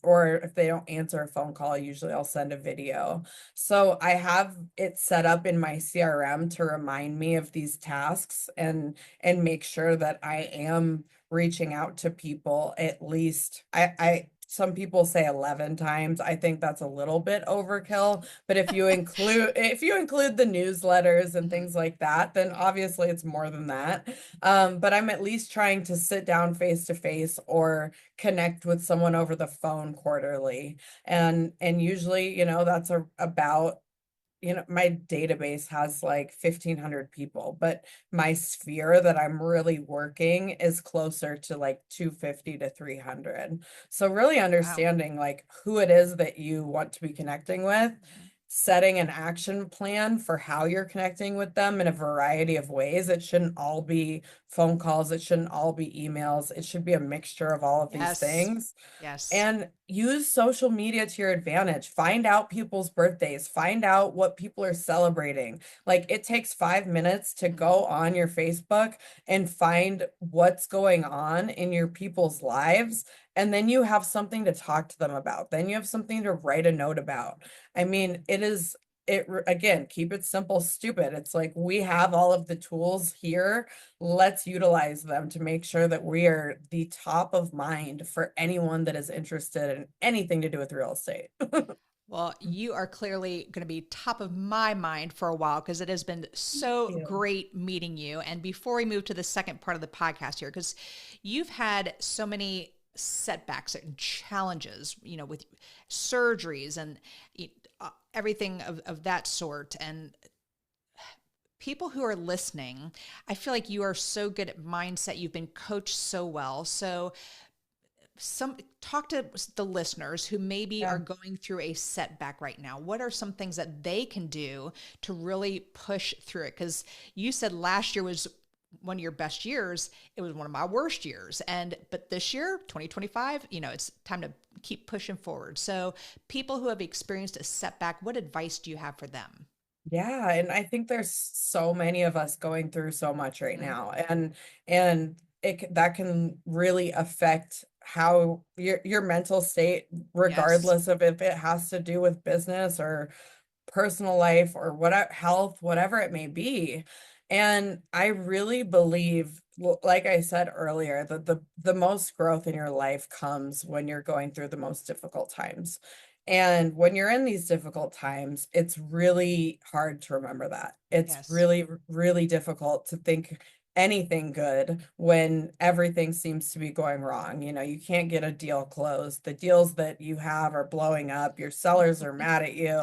or if they don't answer a phone call, usually I'll send a video. So I have it set up in my CRM to remind me of these tasks, and make sure that I am reaching out to people at least, some people say 11 times. I think that's a little bit overkill, but if you include the newsletters and Mhm. things like that, then obviously it's more than that. But I'm at least trying to sit down face to face or connect with someone over the phone quarterly. And usually, that's about, my database has like 1,500 people, but my sphere that I'm really working is closer to like 250 to 300. So really Wow. understanding like who it is that you want to be connecting with, Mhm. setting an action plan for how you're connecting with them in a variety of ways. It shouldn't all be phone calls. It shouldn't all be emails. It should be a mixture of all of these Yes. things. Yes. And use social media to your advantage. Find out people's birthdays. Find out what people are celebrating. Like, it takes 5 minutes to Mhm. go on your Facebook and find what's going on in your people's lives. And then you have something to talk to them about. Then you have something to write a note about. I mean, again, keep it simple, stupid. It's like, we have all of the tools here. Let's utilize them to make sure that we are the top of mind for anyone that is interested in anything to do with real estate. Well, you are clearly going to be top of my mind for a while because it has been so Yeah. great meeting you. And before we move to the second part of the podcast here, because you've had so many setbacks and challenges, with surgeries and everything of that sort. And people who are listening, I feel like you are so good at mindset. You've been coached so well. So talk to the listeners who maybe Yeah. are going through a setback right now. What are some things that they can do to really push through it? Because you said last year was one of your best years. It was one of my worst years. But this year, 2025, it's time to keep pushing forward. So people who have experienced a setback, what advice do you have for them? Yeah, and I think there's so many of us going through so much right Mhm. now, and that can really affect how your mental state, Yes. regardless of if it has to do with business or personal life or whatever, health, whatever it may be. And I really believe, like I said earlier, that the most growth in your life comes when you're going through the most difficult times. And when you're in these difficult times, it's really hard to remember that. It's Yes. really, really difficult to think anything good when everything seems to be going wrong. You can't get a deal closed. The deals that you have are blowing up. Your sellers are mad at you.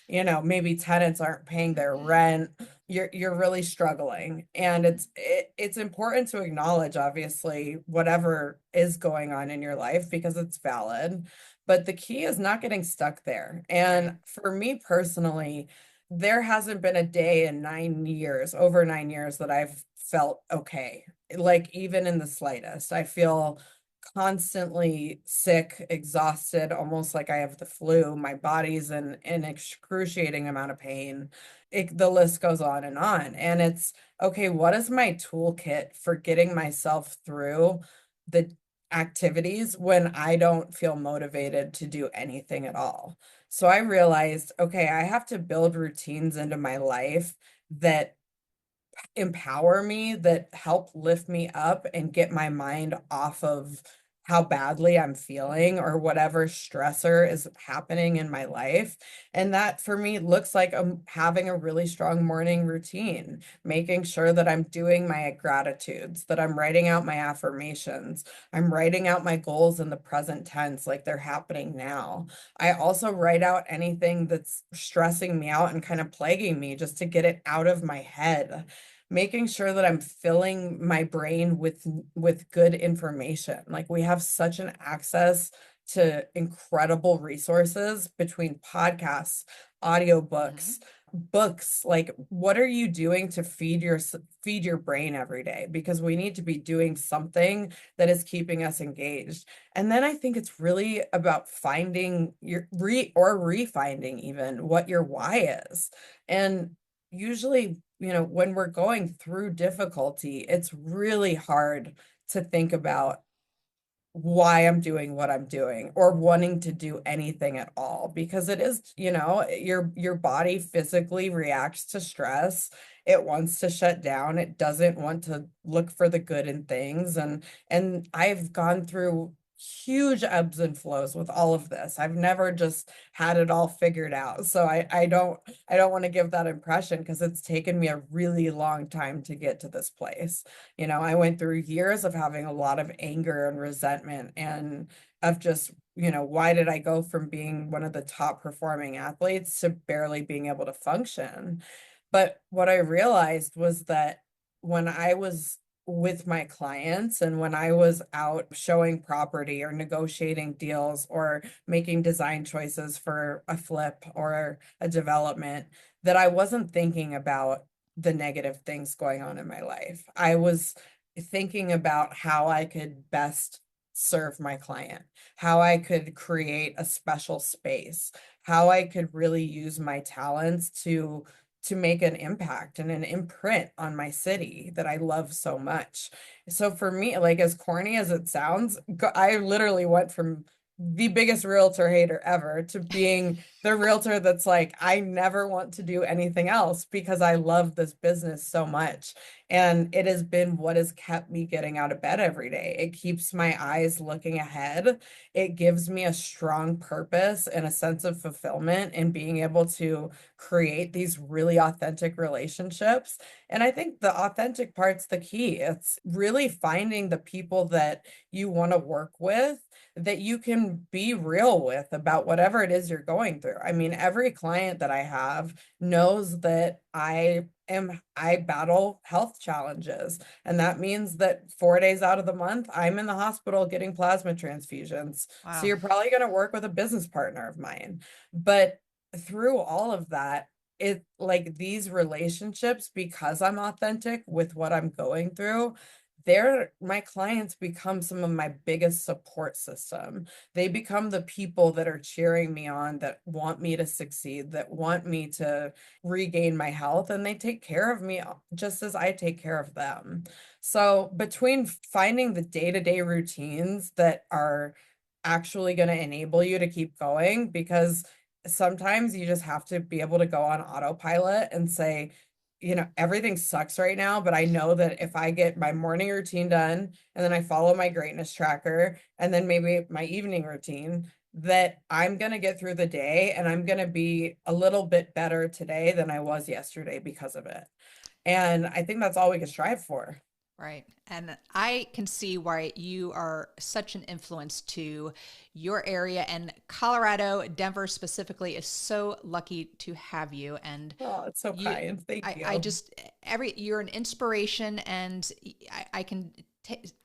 Maybe tenants aren't paying their rent. You're really struggling. And it's important to acknowledge, obviously, whatever is going on in your life because it's valid. But the key is not getting stuck there. Right. And for me personally, there hasn't been a day in 9 years, over 9 years, that I've felt okay. Like even in the slightest. I feel constantly sick, exhausted, almost like I have the flu. My body's in an excruciating amount of pain. The list goes on and on. And it's okay, what is my toolkit for getting myself through the activities when I don't feel motivated to do anything at all? So I realized, okay, I have to build routines into my life that empower me, that help lift me up and get my mind off of how badly I'm feeling or whatever stressor is happening in my life. And that for me looks like having a really strong morning routine, making sure that I'm doing my gratitudes, that I'm writing out my affirmations, I'm writing out my goals in the present tense like they're happening now. I also write out anything that's stressing me out and kind of plaguing me just to get it out of my head, making sure that I'm filling my brain with good information. Like we have such an access to incredible resources between podcasts, Mhm. audiobooks, books. Like what are you doing to feed your brain every day? Because we need to be doing something that is keeping us engaged. And then I think it's really about finding your refinding even what your why is. And usually, when we're going through difficulty, it's really hard to think about why I'm doing what I'm doing or wanting to do anything at all because it is, your body physically reacts to stress. It wants to shut down. It doesn't want to look for the good in things. And I've gone through huge ebbs and flows with all of this. I've never just had it all figured out. So I don't want to give that impression because it's taken me a really long time to get to this place. I went through years of having a lot of anger and resentment and of just, why did I go from being one of the top performing athletes to barely being able to function? But what I realized was that when I was with my clients and when I was out showing property or negotiating deals or making design choices for a flip or a development, that I wasn't thinking about the negative things going on in my life. I was thinking about how I could best serve my client, how I could create a special space, how I could really use my talents to make an impact and an imprint on my city that I love so much. So for me, like as corny as it sounds, I literally went from the biggest realtor hater ever to being the realtor that's like, I never want to do anything else because I love this business so much. And it has been what has kept me getting out of bed every day. It keeps my eyes looking ahead. It gives me a strong purpose and a sense of fulfillment in being able to create these really authentic relationships. And I think the authentic part's the key. It's really finding the people that you want to work with, that you can be real with about whatever it is you're going through. I mean, every client that I have knows that I battle health challenges. And that means that 4 days out of the month, I'm in the hospital getting plasma transfusions. So Wow. you're probably going to work with a business partner of mine. But through all of that, it like these relationships, because I'm authentic with what I'm going through, my clients become some of my biggest support system. They become the people that are cheering me on, that want me to succeed, that want me to regain my health, and they take care of me just as I take care of them. So between finding the day-to-day routines that are actually going to enable you to keep going, because sometimes you just have to be able to go on autopilot and say, everything sucks right now, but I know that if I get my morning routine done and then I follow my greatness tracker and then maybe my evening routine, that I'm going to get through the day and I'm going to be a little bit better today than I was yesterday because of it. And I think that's all we can strive for. Right. And I can see why you are such an influence to your area, and Colorado, Denver specifically is so lucky to have you. And Oh, it's so you, kind. Thank I you. just, you're an inspiration, and I can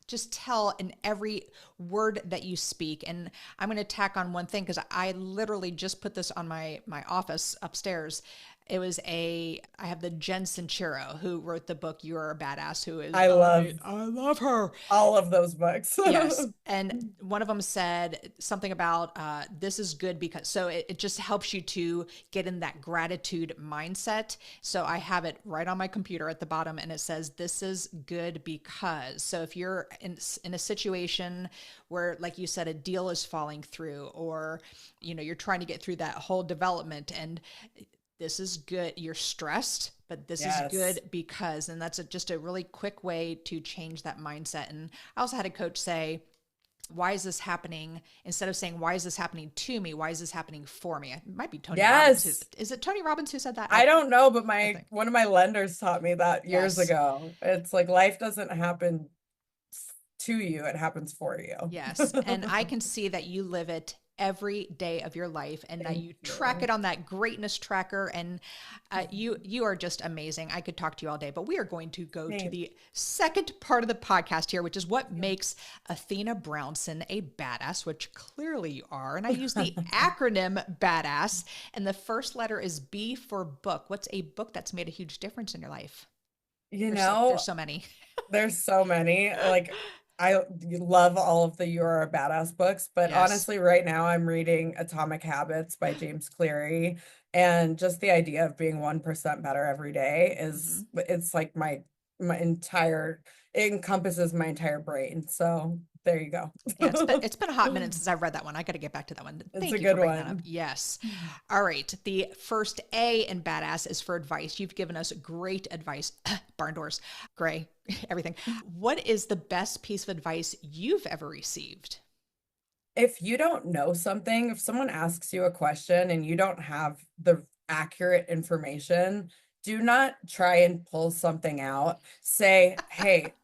just tell in every word that you speak. And I'm going to tack on one thing, because I literally just put this on my office upstairs. It was I have the Jen Sincero who wrote the book You're a Badass, who is I love I love her. all of those books. Yes. And one of them said something about this is good because, so it just helps you to get in that gratitude mindset. So I have it right on my computer at the bottom, and it says, this is good because. So if you're in a situation where, like you said, a deal is falling through, or, you're trying to get through that whole development, and this is good. You're stressed, but this is Yes. good because, and that's just a really quick way to change that mindset. And I also had a coach say, why is this happening? Instead of saying, why is this happening to me? Why is this happening for me? It might be Tony Robbins. Yes. Is it Tony Robbins who said that? I don't know, but I think. one of my lenders taught me that years Yes. ago. It's like life doesn't happen to you, it happens for you. Yes. And I can see that you live it every day of your life, and that Thank you track you. it on that greatness tracker. And you are just amazing. I could talk to you all day, but we are going to go to Thanks. the second part of the podcast here, which is what makes Athena Brownson a badass, which clearly you are. And I use the acronym badass, and the first letter is B for book. What's a book that's made a huge difference in your life? You There's know, so many. there's so many. Like, I love all of the You're a Badass books, but Yes. honestly, right now I'm reading Atomic Habits by James Cleary. And just the idea of being 1% better every day Hmm. it's like my entire, it encompasses my entire brain. So there you go. Yeah, it's been a hot minute since I've read that one. I got to get back to that one. It's a Thank you for good bringing that up. one. Yes. All right. The first A in badass is for advice. You've given us great advice. Barn doors, gray, everything. What is the best piece of advice you've ever received? If you don't know something, if someone asks you a question and you don't have the accurate information, do not try and pull something out. Say, hey,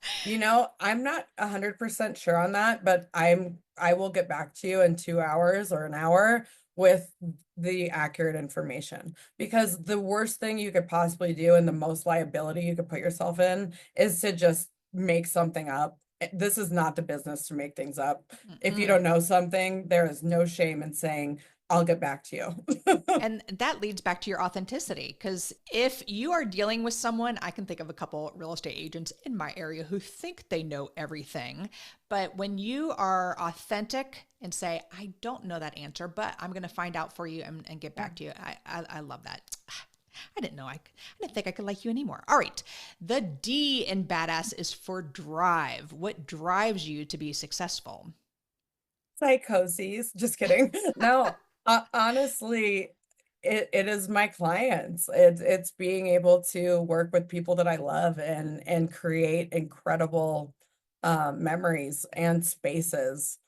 I'm not 100% sure on that, but I will get back to you in 2 hours or an hour with the accurate information. Because the worst thing you could possibly do and the most liability you could put yourself in is to just make something up. This is not the business to make things up. If you Mm-mm. don't know something, there is no shame in saying, I'll get back to you. And that leads back to your authenticity. Because if you are dealing with someone, I can think of a couple real estate agents in my area who think they know everything. But when you are authentic and say, I don't know that answer, but I'm going to find out for you and get Yeah. back to you, I love that. I didn't know I didn't think I could like you anymore. All right. The D in badass is for drive. What drives you to be successful? Psychoses. Just kidding. No, honestly, it is my clients. It's being able to work with people that I love and create incredible memories and spaces.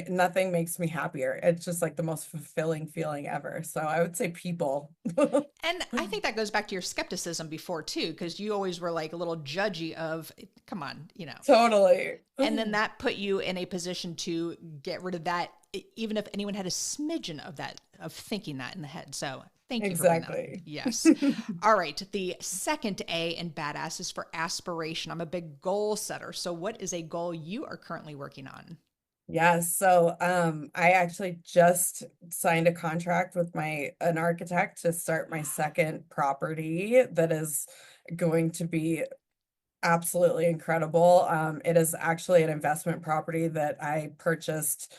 Nothing makes me happier. It's just like the most fulfilling feeling ever. So I would say people. And I think that goes back to your skepticism before too, because you always were like a little judgy of, come on, Totally. And then that put you in a position to get rid of that, even if anyone had a smidgen of that, of thinking that in the head. So thank you for bringing that up. Exactly. Yes. All right. The second A in badass is for aspiration. I'm a big goal setter. So what is a goal you are currently working on? Yes. So I actually just signed a contract with an architect to start my second property that is going to be absolutely incredible. It is actually an investment property that I purchased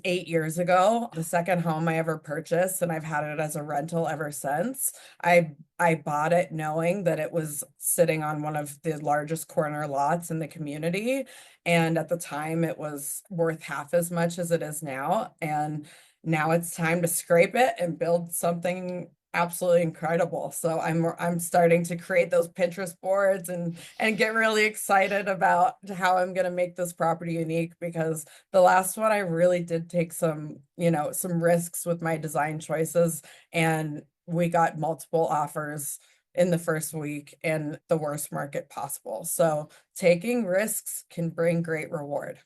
8 years ago, the second home I ever purchased, and I've had it as a rental ever since. I bought it knowing that it was sitting on one of the largest corner lots in the community, and at the time it was worth half as much as it is now. And now it's time to scrape it and build something absolutely incredible. So I'm starting to create those Pinterest boards and get really excited about how I'm going to make this property unique, because the last one I really did take some risks with my design choices, and we got multiple offers in the first week in the worst market possible. So taking risks can bring great reward.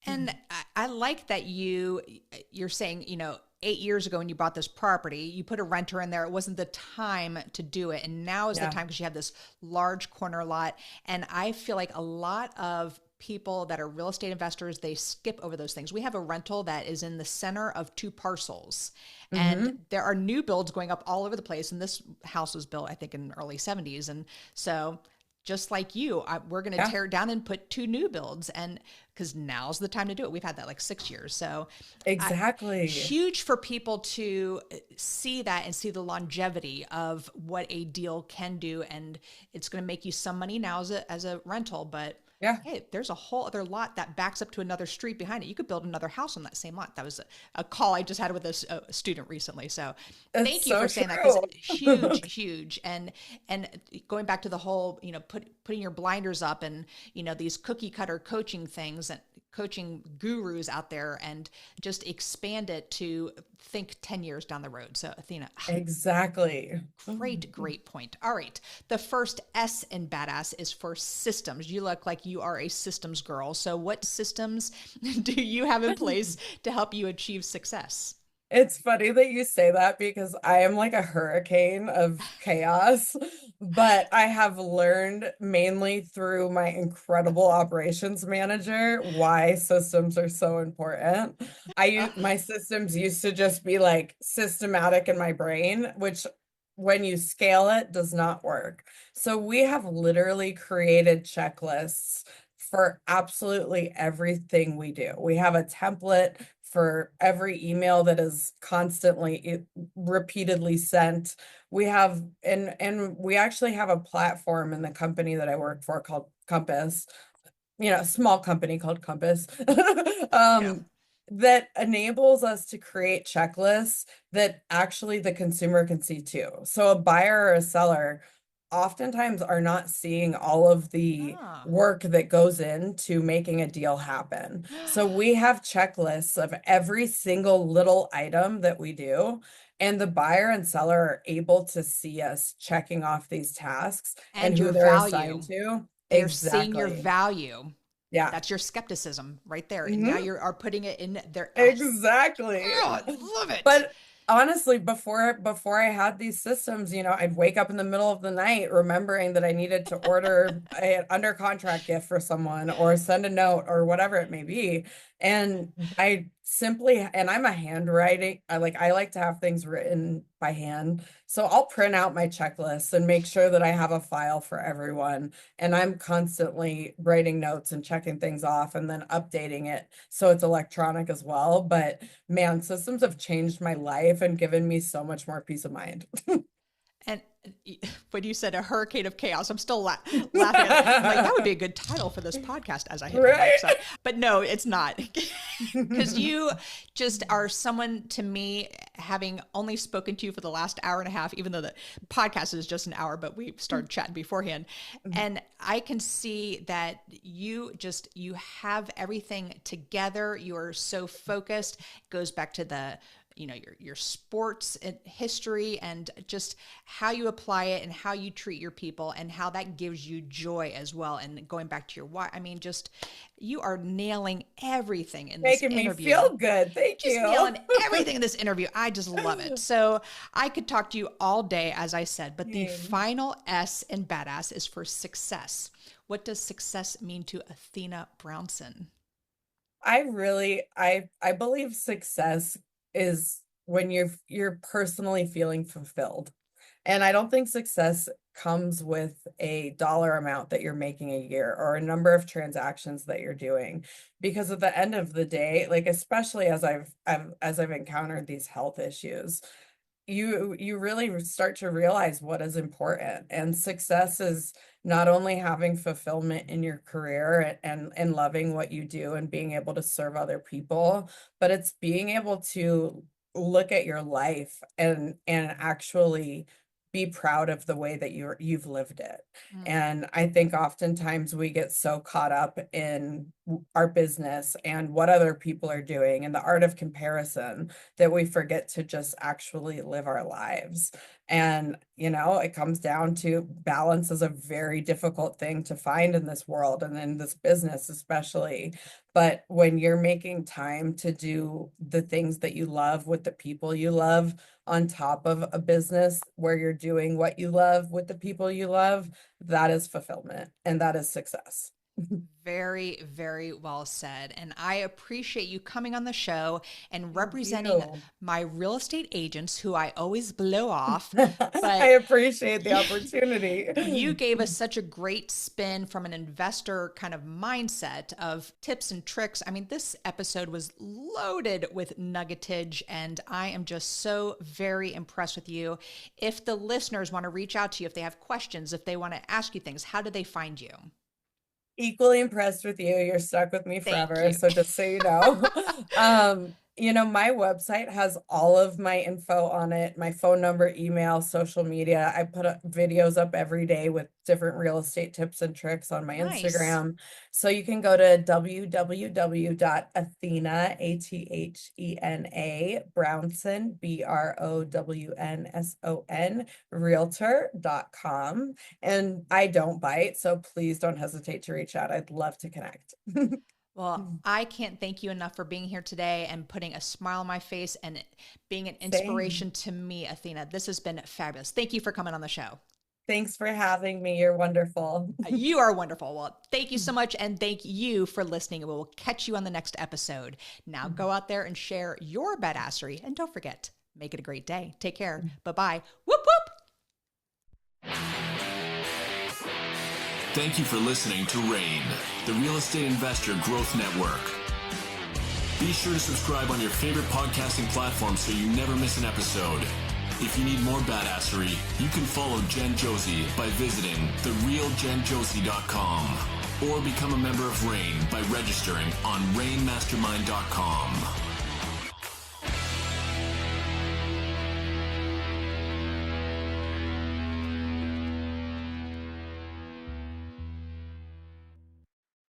And I like that you're saying, 8 years ago when you bought this property, you put a renter in there. It wasn't the time to do it. And now is the time, because you have this large corner lot. And I feel like a lot of people that are real estate investors, they skip over those things. We have a rental that is in the center of two parcels. And there are new builds going up all over the place. And this house was built, I think, in the early 70s. And so just like you, we're going to tear it down and put two new builds, and because now's the time to do it. We've had that like 6 years. So exactly. Huge for people to see that and see the longevity of what a deal can do. And it's going to make you some money now as a rental, but hey, there's a whole other lot that backs up to another street behind it. You could build another house on that same lot. That was a call I just had with a student recently. So thank you for saying that, because huge, huge. And going back to the whole, putting your blinders up and, these cookie cutter coaching things and coaching gurus out there, and just expand it to think 10 years down the road. So Athena. Exactly. Great point. All right. The first S in badass is for systems. You look like you are a systems girl. So what systems do you have in place to help you achieve success? It's funny that you say that, because I am like a hurricane of chaos, but I have learned mainly through my incredible operations manager why systems are so important. My systems used to just be like systematic in my brain, which when you scale it does not work. So we have literally created checklists for absolutely everything we do. We have a template for every email that is constantly repeatedly sent. We have and we actually have a platform in the company that I work for called Compass, a small company called Compass, that enables us to create checklists that actually the consumer can see too. So a buyer or a seller oftentimes are not seeing all of the work that goes into making a deal happen. So we have checklists of every single little item that we do, and the buyer and seller are able to see us checking off these tasks and who they're assigned to. They're seeing your value. Yeah. That's your skepticism right there. And now you are putting it in their exactly. Oh, I love it. But honestly, before I had these systems, I'd wake up in the middle of the night remembering that I needed to order an under contract gift for someone or send a note or whatever it may be. And I'm a handwriting, I like to have things written by hand. So I'll print out my checklists and make sure that I have a file for everyone. And I'm constantly writing notes and checking things off and then updating it so it's electronic as well. But man, systems have changed my life and given me so much more peace of mind. And when you said a hurricane of chaos, I'm still laughing at it. I'm like, that would be a good title for this podcast as I hit my mic. So, but no, it's not. Because you just are someone, to me, having only spoken to you for the last hour and a half, even though the podcast is just an hour, but we started chatting beforehand. And I can see that you have everything together. You are so focused. It goes back to the, your sports history and just how you apply it and how you treat your people and how that gives you joy as well. And going back to your why, you are nailing everything in this interview. Making me feel good. Thank you. Just nailing everything in this interview. I just love it. So I could talk to you all day, as I said, but the final S in badass is for success. What does success mean to Athena Brownson? I believe success is when you're personally feeling fulfilled. And I don't think success comes with a dollar amount that you're making a year or a number of transactions that you're doing, because at the end of the day, like, especially as I've encountered these health issues, you really start to realize what is important. And success is not only having fulfillment in your career and loving what you do and being able to serve other people, but it's being able to look at your life and actually be proud of the way that you've lived it. And I think oftentimes we get so caught up in our business and what other people are doing and the art of comparison that we forget to just actually live our lives. And, it comes down to balance is a very difficult thing to find in this world and in this business, especially. But when you're making time to do the things that you love with the people you love, on top of a business where you're doing what you love with the people you love, that is fulfillment and that is success. Very, very well said. And I appreciate you coming on the show and representing my real estate agents who I always blow off. But I appreciate the opportunity. You gave us such a great spin from an investor kind of mindset of tips and tricks. This episode was loaded with nuggetage, and I am just so very impressed with you. If the listeners want to reach out to you, if they have questions, if they want to ask you things, how do they find you? Equally impressed with you. You're stuck with me forever. So just so you know, my website has all of my info on it, my phone number, email, social media. I put videos up every day with different real estate tips and tricks on my Instagram. So you can go to www.athena, Athena Brownson, Brownson, Realtor.com. And I don't bite, so please don't hesitate to reach out. I'd love to connect. Well, I can't thank you enough for being here today and putting a smile on my face and being an inspiration to me, Athena. This has been fabulous. Thank you for coming on the show. Thanks for having me. You're wonderful. You are wonderful. Well, thank you so much. And thank you for listening. We'll catch you on the next episode. Now go out there and share your badassery. And don't forget, make it a great day. Take care. Bye-bye. Whoop, whoop. Thank you for listening to RAIN, the Real Estate Investor Growth Network. Be sure to subscribe on your favorite podcasting platform so you never miss an episode. If you need more badassery, you can follow Jen Josey by visiting therealjenjosey.com or become a member of RAIN by registering on rainmastermind.com.